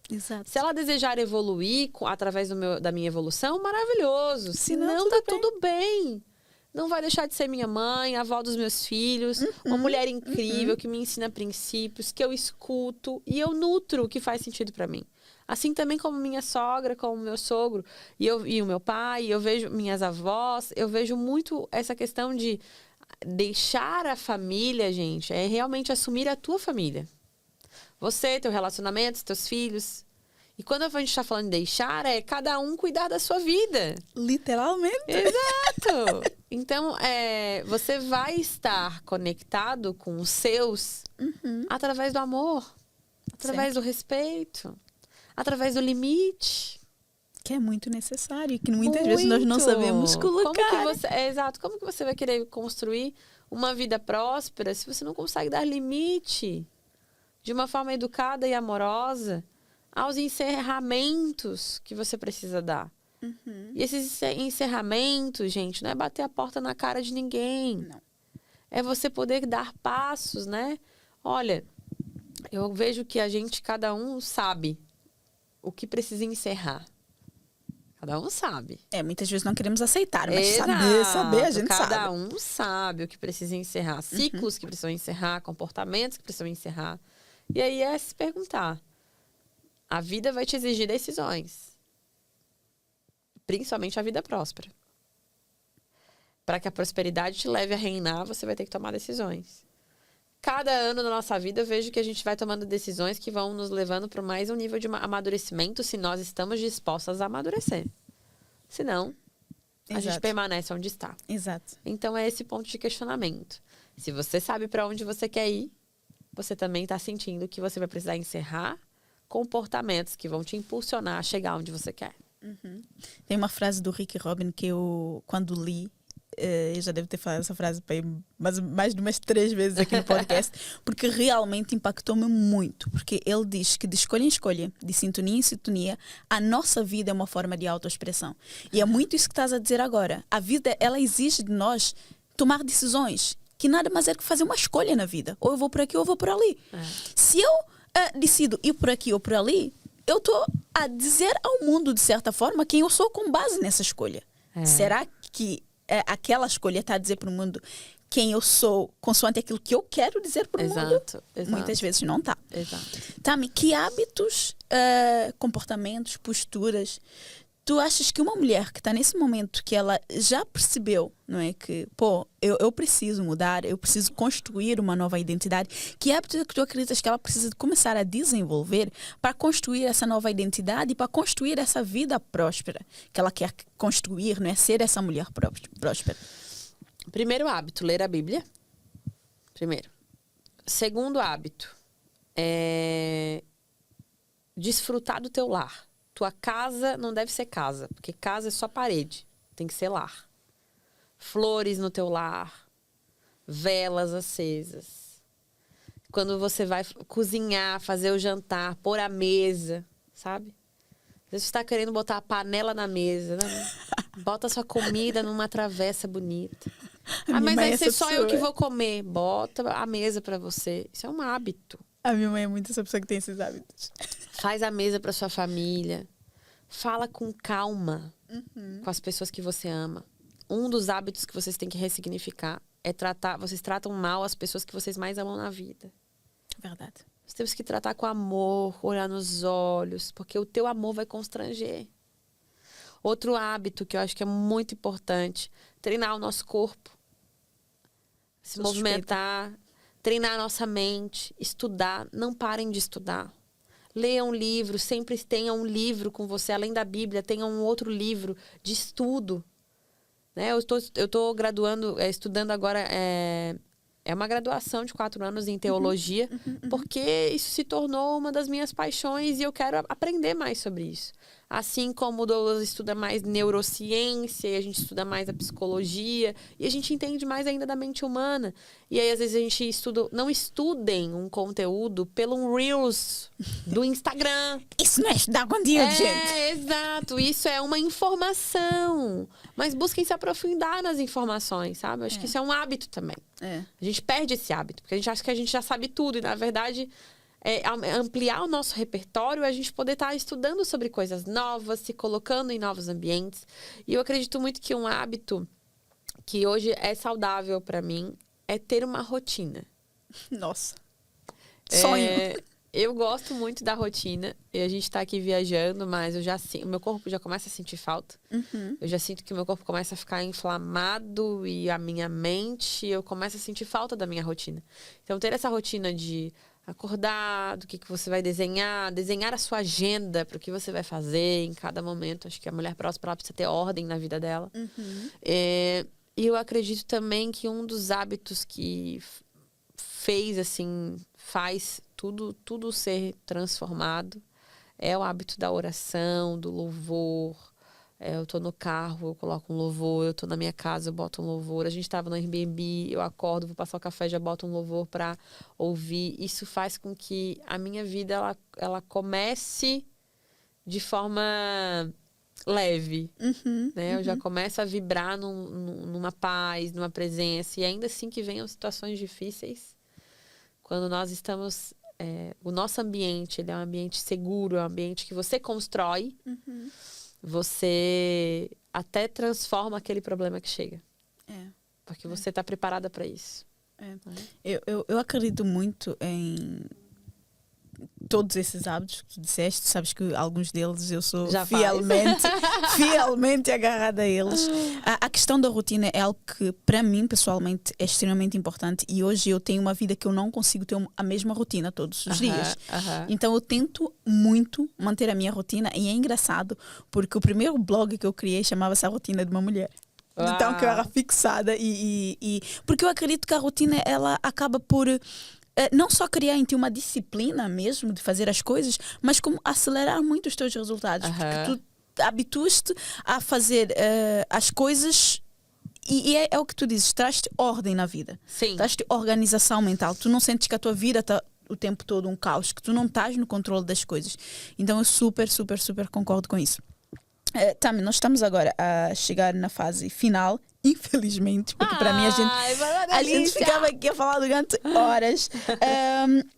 Exato. Se ela desejar evoluir através da minha evolução, maravilhoso. Se não, tá tudo bem. Não vai deixar de ser minha mãe, a avó dos meus filhos, uma mulher incrível que me ensina princípios, que eu escuto e eu nutro o que faz sentido para mim. Assim também como minha sogra, como meu sogro e o meu pai, eu vejo minhas avós, eu vejo muito essa questão de deixar a família, gente, é realmente assumir a tua família. Você, teu relacionamento, teus filhos. E quando a gente está falando de deixar, é cada um cuidar da sua vida. Literalmente. Exato. Então, você vai estar conectado com os seus através do amor, através do respeito, através do limite. Que é muito necessário, que muitas vezes nós não sabemos colocar. Exato. Como que você vai querer construir uma vida próspera se você não consegue dar limite de uma forma educada e amorosa aos encerramentos que você precisa dar? E esses encerramentos, gente, não é bater a porta na cara de ninguém. Não. É você poder dar passos, né? Olha, Eu vejo que cada um sabe o que precisa encerrar. Cada um sabe. Muitas vezes não queremos aceitar, mas Exato. saber a gente Cada sabe. um sabe o que precisa encerrar. Ciclos que precisam encerrar, comportamentos que precisam encerrar. E aí é se perguntar. A vida vai te exigir decisões. Principalmente a vida próspera. Para que a prosperidade te leve a reinar, você vai ter que tomar decisões. Cada ano da nossa vida, eu vejo que a gente vai tomando decisões que vão nos levando para mais um nível de amadurecimento, se nós estamos dispostas a amadurecer. Senão, a gente permanece onde está. Exato. Então, é esse ponto de questionamento. Se você sabe para onde você quer ir, você também está sentindo que você vai precisar encerrar comportamentos que vão te impulsionar a chegar onde você quer. Tem uma frase do Rick Rubin que eu, quando li, eu já devo ter falado essa frase mais de umas 3 vezes aqui no podcast, porque realmente impactou-me muito. Porque ele diz que de escolha em escolha, de sintonia em sintonia, a nossa vida é uma forma de autoexpressão. E é muito isso que estás a dizer agora. A vida, ela exige de nós tomar decisões, que nada mais é que fazer uma escolha na vida. Ou eu vou por aqui ou eu vou por ali. Se eu decido ir por aqui ou por ali, eu estou a dizer ao mundo, de certa forma, quem eu sou com base nessa escolha. Será que aquela escolha está a dizer para o mundo quem eu sou consoante aquilo que eu quero dizer para o mundo? Exato. Muitas vezes não está. Exato. Tami, que hábitos, comportamentos, posturas, tu achas que uma mulher que está nesse momento que ela já percebeu, não é, que, eu preciso mudar, eu preciso construir uma nova identidade, que hábitos é que tu acreditas que ela precisa de começar a desenvolver para construir essa nova identidade e para construir essa vida próspera que ela quer construir, não é, ser essa mulher próspera? Primeiro hábito, ler a Bíblia. Primeiro. Segundo hábito, desfrutar do teu lar. Tua casa não deve ser casa, porque casa é só parede. Tem que ser lar. Flores no teu lar. Velas acesas. Quando você vai cozinhar, fazer o jantar, pôr a mesa, sabe? Às vezes você está querendo botar a panela na mesa, né? Bota a sua comida numa travessa bonita. Mas vai ser só eu que vou comer. Bota a mesa para você. Isso é um hábito. A minha mãe é muito essa pessoa que tem esses hábitos. Faz a mesa para sua família. Fala com calma com as pessoas que você ama. Um dos hábitos que vocês têm que ressignificar é vocês tratam mal as pessoas que vocês mais amam na vida. Verdade. Nós temos que tratar com amor, olhar nos olhos, porque o teu amor vai constranger. Outro hábito que eu acho que é muito importante, treinar o nosso corpo. Se movimentar, treinar a nossa mente, estudar. Não parem de estudar. Leiam um livro, sempre tenham um livro com você, além da Bíblia, tenham um outro livro de estudo. Né? Eu estou graduando, estudando agora, é uma graduação de 4 anos em teologia, porque isso se tornou uma das minhas paixões e eu quero aprender mais sobre isso. Assim como o Douglas estuda mais neurociência, e a gente estuda mais a psicologia, e a gente entende mais ainda da mente humana. E aí, às vezes, a gente não estudem um conteúdo pelo um Reels do Instagram. Isso não é estudar conteúdo, gente. Exato. Isso é uma informação. Mas busquem se aprofundar nas informações, sabe? Eu acho que isso é um hábito também. A gente perde esse hábito, porque a gente acha que a gente já sabe tudo, e, na verdade... ampliar o nosso repertório, a gente poder estar estudando sobre coisas novas, se colocando em novos ambientes. E eu acredito muito que um hábito que hoje é saudável para mim é ter uma rotina. Nossa. Sonho. Eu gosto muito da rotina. E a gente tá aqui viajando, mas o meu corpo já começa a sentir falta. Eu já sinto que o meu corpo começa a ficar inflamado e a minha mente, eu começo a sentir falta da minha rotina. Então, ter essa rotina de acordar, do que você vai desenhar a sua agenda para o que você vai fazer em cada momento. Acho que a mulher próspera precisa ter ordem na vida dela. E eu acredito também que um dos hábitos que faz tudo ser transformado é o hábito da oração, do louvor. Eu tô no carro, eu coloco um louvor. Eu tô na minha casa, eu boto um louvor. A gente tava no Airbnb, eu acordo, vou passar o café, já boto um louvor pra ouvir. Isso faz com que a minha vida, ela comece de forma leve. Né? Eu já começo a vibrar numa paz, numa presença. E ainda assim que venham situações difíceis, quando nós estamos o nosso ambiente, ele é um ambiente seguro, é um ambiente que você constrói, você até transforma aquele problema que chega. Porque você está preparada para isso. Eu acredito muito em todos esses hábitos que tu disseste. Sabes que alguns deles eu sou Já fielmente agarrada a eles. A questão da rotina é algo que para mim pessoalmente é extremamente importante, e hoje eu tenho uma vida que eu não consigo ter a mesma rotina todos os dias. Então eu tento muito manter a minha rotina, e é engraçado porque o primeiro blog que eu criei chamava-se A Rotina de uma Mulher. Então que eu era fixada porque eu acredito que a rotina ela acaba por não só criar em ti uma disciplina mesmo de fazer as coisas, mas como acelerar muito os teus resultados. Porque tu habituas-te a fazer as coisas e é o que tu dizes, traz-te ordem na vida. Sim. Traz-te organização mental. Tu não sentes que a tua vida está o tempo todo um caos, que tu não estás no controle das coisas. Então eu super concordo com isso. Tami, nós estamos agora a chegar na fase final, infelizmente, porque para mim a gente ficava aqui a falar durante horas.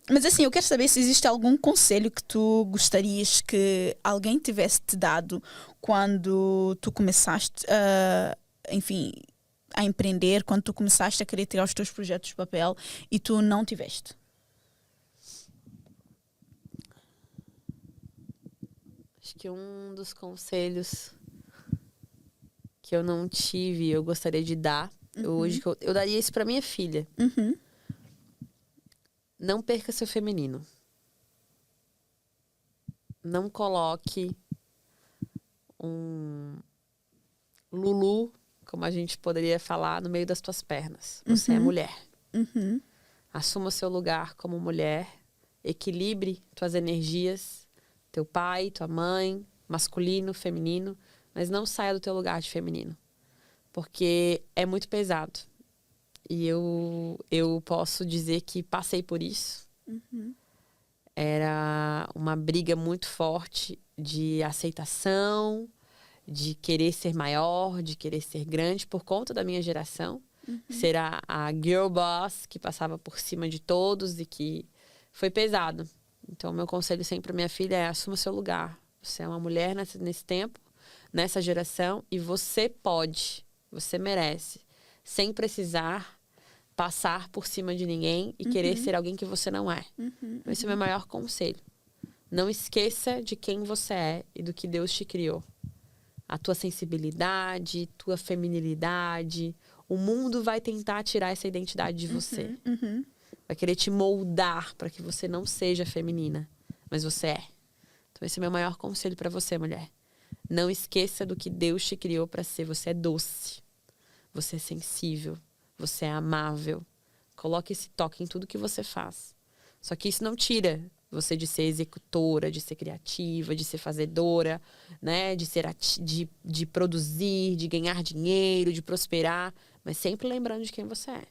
Mas assim, eu quero saber se existe algum conselho que tu gostarias que alguém tivesse te dado quando tu começaste a empreender, quando tu começaste a querer tirar os teus projetos do papel e tu não tiveste. Acho que um dos conselhos que eu não tive, eu gostaria de dar, hoje eu daria isso para minha filha. Não perca seu feminino. Não coloque um Lulu, como a gente poderia falar, no meio das tuas pernas. Você é mulher. Assuma seu lugar como mulher. Equilibre tuas energias. Teu pai, tua mãe, masculino, feminino. Mas não saia do teu lugar de feminino. Porque é muito pesado. E eu posso dizer que passei por isso. Era uma briga muito forte de aceitação, de querer ser maior, de querer ser grande, por conta da minha geração. Ser a girl boss que passava por cima de todos e que foi pesado. Então, meu conselho sempre para minha filha é: assuma seu lugar. Você é uma mulher nesse tempo, nessa geração, e você pode, você merece, sem precisar passar por cima de ninguém e querer ser alguém que você não é. Esse é o meu maior conselho. Não esqueça de quem você é e do que Deus te criou. A tua sensibilidade, tua feminilidade. O mundo vai tentar tirar essa identidade de você. Vai querer te moldar para que você não seja feminina, mas você é. Então esse é o meu maior conselho para você, mulher. Não esqueça do que Deus te criou para ser. Você é doce. Você é sensível. Você é amável. Coloque esse toque em tudo que você faz. Só que isso não tira você de ser executora, de ser criativa, de ser fazedora, né? De produzir, de ganhar dinheiro, de prosperar. Mas sempre lembrando de quem você é.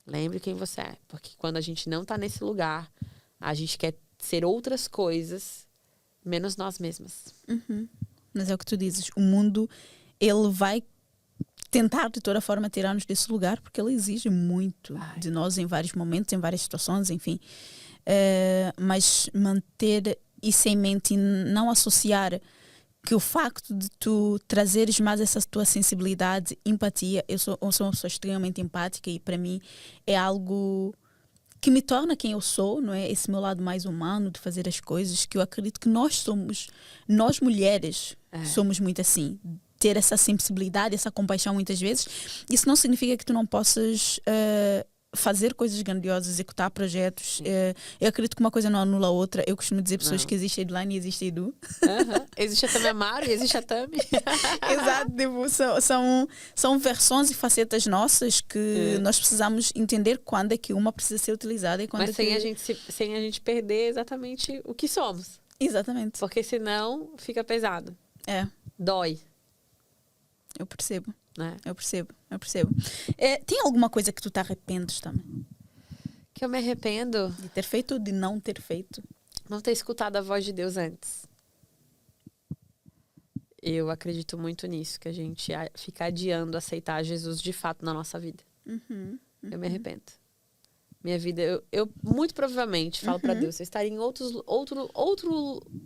Lembre quem você é. Porque quando a gente não tá nesse lugar, a gente quer ser outras coisas, menos nós mesmas. Mas é o que tu dizes. O mundo, ele vai tentar de toda forma tirar-nos desse lugar, porque ele exige muito de nós em vários momentos, em várias situações, enfim. Mas manter isso em mente e não associar que o facto de tu trazeres mais essa tua sensibilidade, empatia, eu sou uma pessoa extremamente empática e para mim é algo que me torna quem eu sou, não é? Esse meu lado mais humano de fazer as coisas, que eu acredito que nós mulheres somos muito assim, ter essa sensibilidade, essa compaixão muitas vezes. Isso não significa que tu não possas fazer coisas grandiosas, executar projetos. Eu acredito que uma coisa não anula a outra. Eu costumo dizer pessoas que existe a Edilane e existe a Edu. Existe a Tami Amaro e existe a Tami. Exato, tipo, são versões e facetas nossas que nós precisamos entender quando é que uma precisa ser utilizada e quando mas sem a gente perder exatamente o que somos. Exatamente. Porque senão fica pesado. Dói. Eu percebo. Né? Eu percebo. Tem alguma coisa que tu te arrependes também? Que eu me arrependo? De ter feito ou de não ter feito? Não ter escutado a voz de Deus antes. Eu acredito muito nisso, que a gente fica adiando aceitar Jesus de fato na nossa vida. Eu me arrependo. Minha vida, eu muito provavelmente falo pra Deus, eu estaria em outro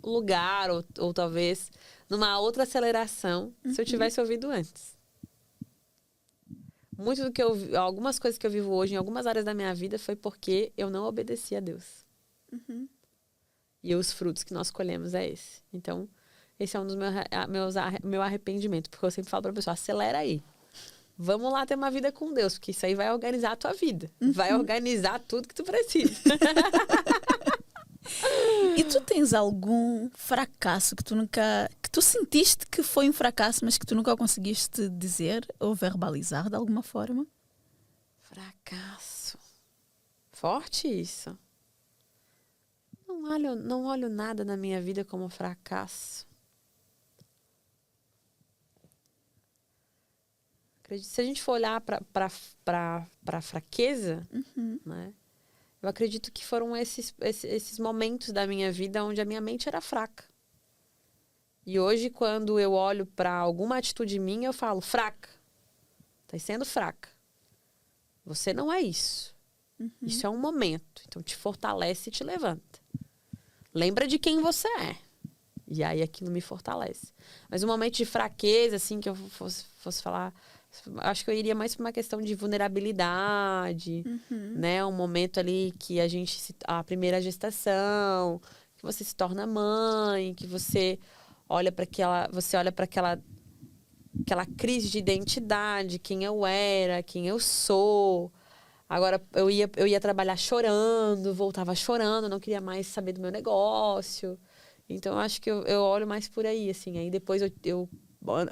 lugar, ou talvez numa outra aceleração, se eu tivesse ouvido antes. Muito do que algumas coisas que eu vivo hoje, em algumas áreas da minha vida, foi porque eu não obedeci a Deus. E os frutos que nós colhemos é esse. Então, esse é um dos meu arrependimento, porque eu sempre falo pra pessoa, acelera aí. Vamos lá ter uma vida com Deus, porque isso aí vai organizar a tua vida. Vai organizar tudo que tu precisa. E tu tens algum fracasso que tu sentiste que foi um fracasso, mas que tu nunca conseguiste dizer ou verbalizar de alguma forma? Fracasso. Forte isso. Não olho nada na minha vida como fracasso. Se a gente for olhar para fraqueza, né? Eu acredito que foram esses momentos da minha vida onde a minha mente era fraca. E hoje, quando eu olho para alguma atitude minha, eu falo, fraca. Tá sendo fraca. Você não é isso. Isso é um momento. Então, te fortalece e te levanta. Lembra de quem você é. E aí, aquilo me fortalece. Mas um momento de fraqueza, assim, que eu fosse falar... Acho que eu iria mais para uma questão de vulnerabilidade, né? Um momento ali que a primeira gestação, que você se torna mãe, que você olha para aquela crise de identidade, quem eu era, quem eu sou. Agora, eu ia trabalhar chorando, voltava chorando, não queria mais saber do meu negócio. Então, eu acho que eu olho mais por aí, assim. Aí, depois,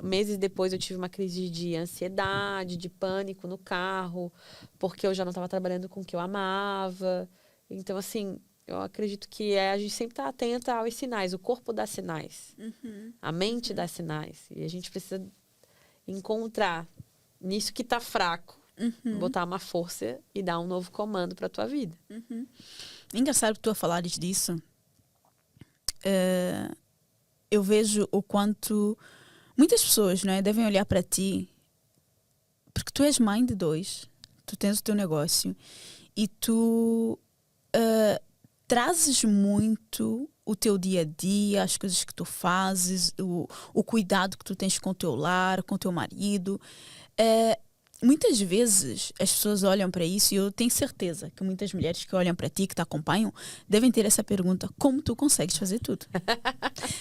meses depois, eu tive uma crise de ansiedade, de pânico no carro, porque eu já não estava trabalhando com o que eu amava. Então, assim, eu acredito que a gente sempre está atenta aos sinais. O corpo dá sinais. A mente dá sinais. E a gente precisa encontrar nisso que está fraco. Botar uma força e dar um novo comando para a tua vida. Engraçado que tu a falares disso. Eu vejo o quanto muitas pessoas, não é, devem olhar para ti, porque tu és mãe de 2, tu tens o teu negócio e tu trazes muito o teu dia a dia, as coisas que tu fazes, o cuidado que tu tens com o teu lar, com o teu marido. Muitas vezes as pessoas olham para isso e eu tenho certeza que muitas mulheres que olham para ti, que te acompanham, devem ter essa pergunta: como tu consegues fazer tudo?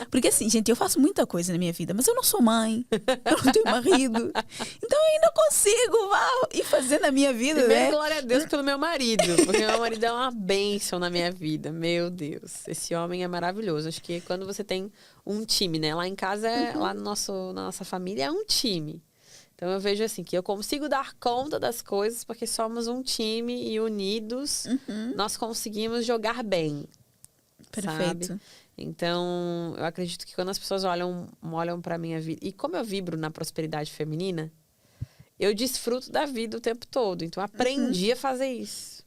Porque assim, gente, eu faço muita coisa na minha vida, mas eu não sou mãe, eu não tenho marido, então eu ainda consigo ir fazer na minha vida, Primeiro, né? glória a Deus pelo meu marido, porque meu marido é uma bênção na minha vida, meu Deus, esse homem é maravilhoso. Acho que quando você tem um time, né, lá em casa, lá na nossa família é um time. Então, eu vejo assim, que eu consigo dar conta das coisas porque somos um time e unidos nós conseguimos jogar bem. Perfeito. Sabe? Então, eu acredito que quando as pessoas olham para minha vida... E como eu vibro na prosperidade feminina, eu desfruto da vida o tempo todo. Então, aprendi a fazer isso.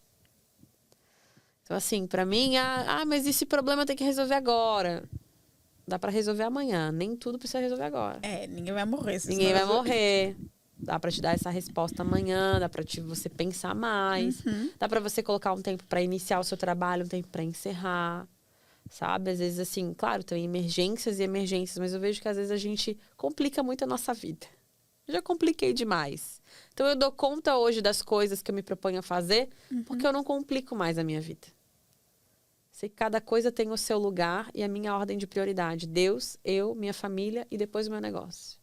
Então, assim, para mim, mas esse problema tem que resolver agora. Dá para resolver amanhã. Nem tudo precisa resolver agora. Ninguém vai morrer. Ninguém vai morrer. Dá para te dar essa resposta amanhã. Dá para você pensar mais. Dá para você colocar um tempo para iniciar o seu trabalho, um tempo para encerrar. Sabe? Às vezes, assim, claro, tem emergências e emergências, mas eu vejo que às vezes a gente complica muito a nossa vida. Eu já compliquei demais. Então, eu dou conta hoje das coisas que eu me proponho a fazer, porque eu não complico mais a minha vida. Sei que cada coisa tem o seu lugar e a minha ordem de prioridade. Deus, eu, minha família e depois o meu negócio.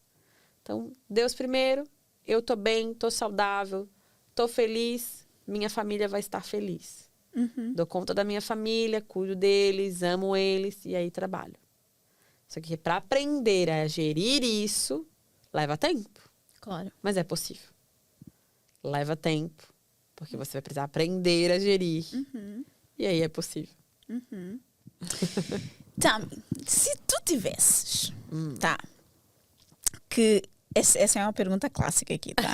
Então, Deus primeiro, eu tô bem, tô saudável, tô feliz, minha família vai estar feliz. Dou conta da minha família, cuido deles, amo eles e aí trabalho. Só que para aprender a gerir isso, leva tempo. Claro. Mas é possível. Leva tempo, porque você vai precisar aprender a gerir. E aí é possível. Tami, se tu tivesses, tá? Que essa é uma pergunta clássica aqui, tá?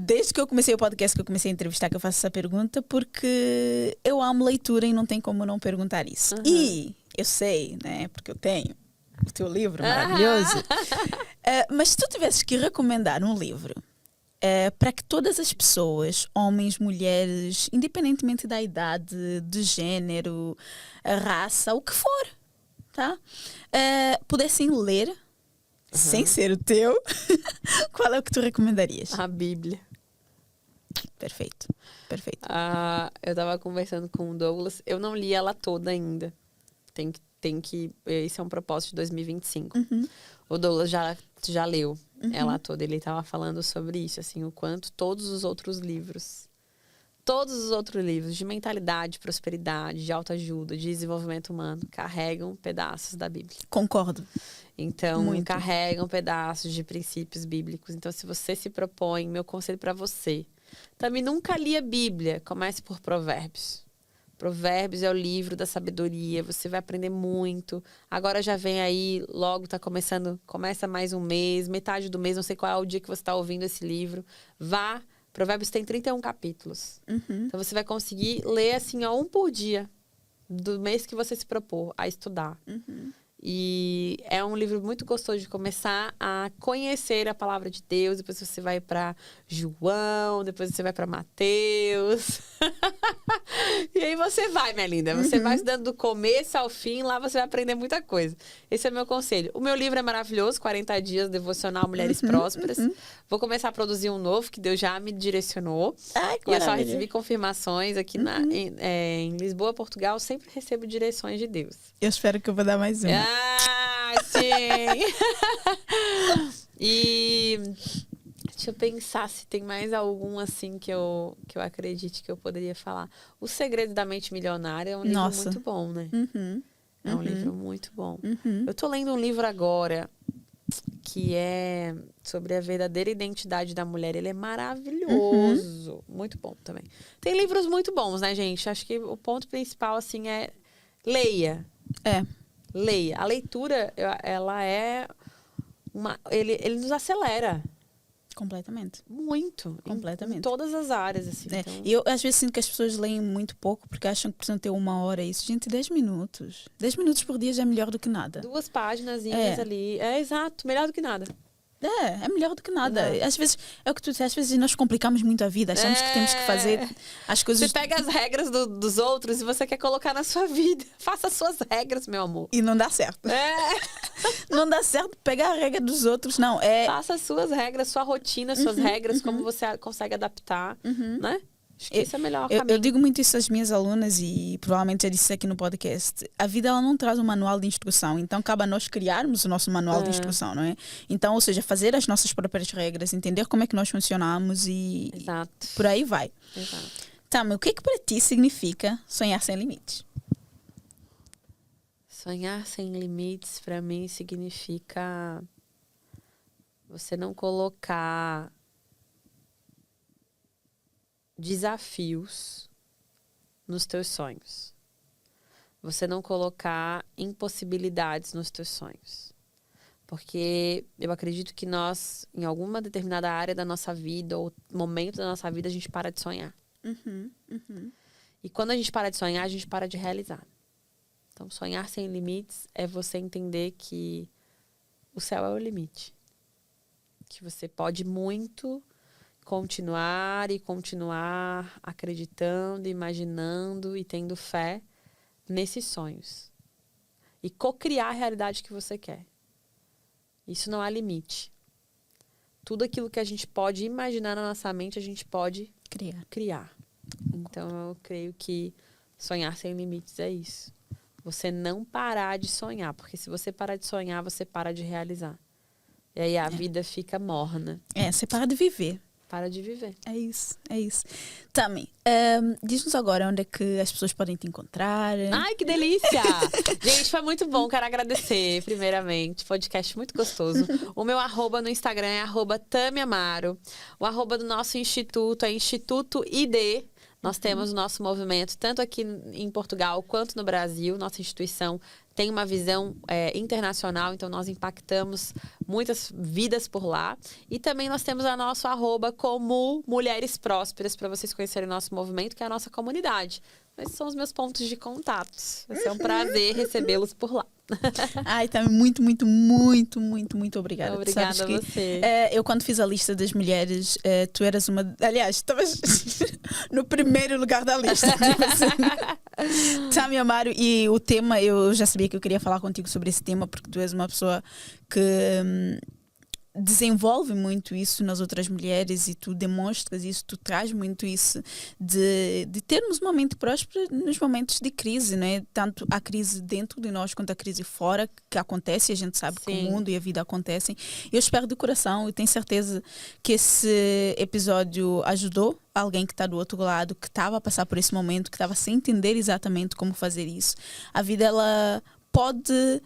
Desde que eu comecei o podcast, que eu comecei a entrevistar, que eu faço essa pergunta, porque eu amo leitura e não tem como não perguntar isso. E eu sei, né? Porque eu tenho o teu livro maravilhoso. Mas se tu tivesses que recomendar um livro para que todas as pessoas, homens, mulheres, independentemente da idade, do gênero, a raça, o que for, tá? Pudessem ler, sem ser o teu, qual é o que tu recomendarias? A Bíblia. Perfeito, perfeito. Eu tava conversando com o Douglas. Eu não li ela toda ainda. Tem que... Esse é um propósito de 2025. O Douglas já leu ela toda. Ele tava falando sobre isso, assim, o quanto todos os outros livros de mentalidade, prosperidade, de autoajuda, de desenvolvimento humano, carregam pedaços da Bíblia. Concordo. Então, Muito. carregam pedaços de princípios bíblicos. Então, se você se propõe, meu conselho para você, também nunca li a Bíblia, comece por Provérbios. Provérbios é o livro da sabedoria, você vai aprender muito. Agora já vem aí, logo começa mais um mês, metade do mês, não sei qual é o dia que você está ouvindo esse livro. Provérbios tem 31 capítulos. Então você vai conseguir ler assim, um por dia, do mês que você se propor a estudar. E é um livro muito gostoso de começar a conhecer a palavra de Deus. Depois você vai para João, depois você vai para Mateus. E aí você vai, minha linda. Você vai estudando do começo ao fim, lá você vai aprender muita coisa. Esse é o meu conselho. O meu livro é maravilhoso, 40 dias devocional Mulheres Prósperas. Vou começar a produzir um novo, que Deus já me direcionou. Ai, que e eu só maravilha. recebi confirmações aqui em Lisboa, Portugal. Sempre recebo direções de Deus. Eu espero que eu vou dar mais uma. Sim! E deixa eu pensar se tem mais algum assim que eu acredite que eu poderia falar. O Segredo da Mente Milionária é um livro muito bom, né? É um livro muito bom. Eu tô lendo um livro agora que é sobre a verdadeira identidade da mulher. Ele é maravilhoso. Muito bom também. Tem livros muito bons, né, gente? Acho que o ponto principal, assim, é leia. Leia. A leitura, ela é ele nos acelera. Completamente. Muito. Completamente. Em todas as áreas, assim. É. Então... E eu, às vezes, sinto que as pessoas leem muito pouco porque acham que precisam ter 1 hora. Isso, gente, 10 minutos. 10 minutos por dia já é melhor do que nada. 2 páginazinhas ali. É, exato. Melhor do que nada. É melhor do que nada. Às vezes, é o que tu disseste, às vezes nós complicamos muito a vida. Achamos que temos que fazer as coisas... Você pega as regras dos outros e você quer colocar na sua vida. Faça as suas regras, meu amor. E não dá certo. Não dá certo pegar a regra dos outros, não. Faça as suas regras, sua rotina, suas regras, como você consegue adaptar, né? Acho que isso é melhor caminho. Eu digo muito isso às minhas alunas e provavelmente já disse isso aqui no podcast. A vida ela não traz um manual de instrução, então cabe a nós criarmos o nosso manual de instrução, não é? Então, ou seja, fazer as nossas próprias regras, entender como é que nós funcionamos e por aí vai. Exato. Tami, o que para ti significa sonhar sem limites? Sonhar sem limites, para mim, significa você não colocar desafios nos teus sonhos. Você não colocar impossibilidades nos teus sonhos. Porque eu acredito que nós, em alguma determinada área da nossa vida ou momento da nossa vida, a gente para de sonhar. E quando a gente para de sonhar, a gente para de realizar. Então, sonhar sem limites é você entender que o céu é o limite. Que você pode muito continuar acreditando, imaginando e tendo fé nesses sonhos. E co-criar a realidade que você quer. Isso não há limite. Tudo aquilo que a gente pode imaginar na nossa mente, a gente pode criar. Então, eu creio que sonhar sem limites é isso. Você não parar de sonhar. Porque se você parar de sonhar, você para de realizar. E aí a vida fica morna. Você para de viver. Para de viver. É isso. Tami, diz-nos agora onde é que as pessoas podem te encontrar. Ai, que delícia! Gente, foi muito bom. Quero agradecer, primeiramente. Podcast muito gostoso. O meu @ no Instagram é @TamiAmaro. O @ do nosso instituto é Instituto ID. Nós temos o nosso movimento, tanto aqui em Portugal quanto no Brasil. Nossa instituição tem uma visão internacional, então nós impactamos muitas vidas por lá. E também nós temos a nosso @ como Mulheres Prósperas, para vocês conhecerem o nosso movimento, que é a nossa comunidade. Esses são os meus pontos de contato. Vai ser um prazer recebê-los por lá. Ai, Tami, muito, muito, muito, muito, muito obrigada. Obrigada Sabes a você. eu quando fiz a lista das mulheres, tu eras uma... Aliás, estavas no primeiro lugar da lista. Tipo assim. Tami Amaro, e o tema, eu já sabia que eu queria falar contigo sobre esse tema, porque tu és uma pessoa que... desenvolve muito isso nas outras mulheres e tu demonstras isso, tu traz muito isso de termos uma mente próspera nos momentos de crise, né? Tanto a crise dentro de nós quanto a crise fora que acontece, a gente sabe que o mundo e a vida acontecem. Eu espero de coração e tenho certeza que esse episódio ajudou alguém que está do outro lado, que estava a passar por esse momento, que estava sem entender exatamente como fazer isso. A vida, ela pode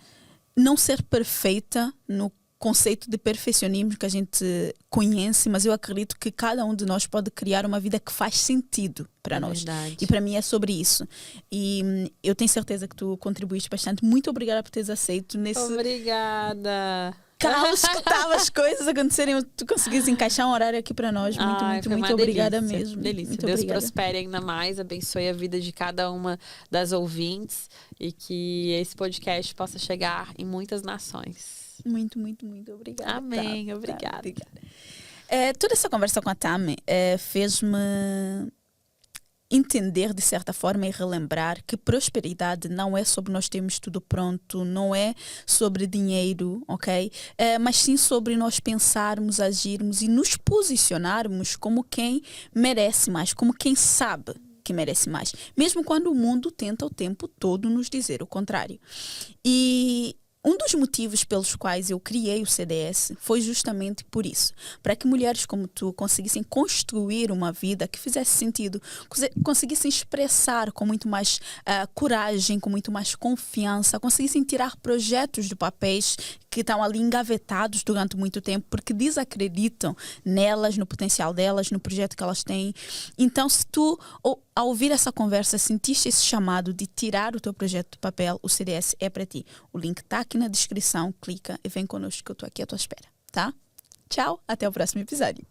não ser perfeita no conceito de perfeccionismo que a gente conhece, mas eu acredito que cada um de nós pode criar uma vida que faz sentido para nós. Verdade. E para mim é sobre isso. E eu tenho certeza que tu contribuíste bastante. Muito obrigada por teres aceito nesse Obrigada. caos que estava as coisas acontecerem. Tu conseguiste encaixar um horário aqui para nós. Muito, muito, foi muito uma obrigada delícia, mesmo. Delícia. Muito Deus obrigada. prospere ainda mais, abençoe a vida de cada uma das ouvintes e que esse podcast possa chegar em muitas nações. Muito, muito, muito obrigada. Amém, obrigada. Toda essa conversa com a Tami fez-me entender de certa forma e relembrar que prosperidade não é sobre nós termos tudo pronto, não é sobre dinheiro, ok? Mas sim sobre nós pensarmos, agirmos e nos posicionarmos como quem merece mais, como quem sabe que merece mais, mesmo quando o mundo tenta o tempo todo nos dizer o contrário. E um dos motivos pelos quais eu criei o CDS foi justamente por isso. Para que mulheres como tu conseguissem construir uma vida que fizesse sentido, conseguissem expressar com muito mais coragem, com muito mais confiança, conseguissem tirar projetos de papéis que estão ali engavetados durante muito tempo porque desacreditam nelas, no potencial delas, no projeto que elas têm. Então, se tu, ao ouvir essa conversa, sentiste esse chamado de tirar o teu projeto do papel, o CDS é para ti. O link está aqui na descrição, clica e vem connosco que eu estou aqui à tua espera, tá? Tchau, até o próximo episódio.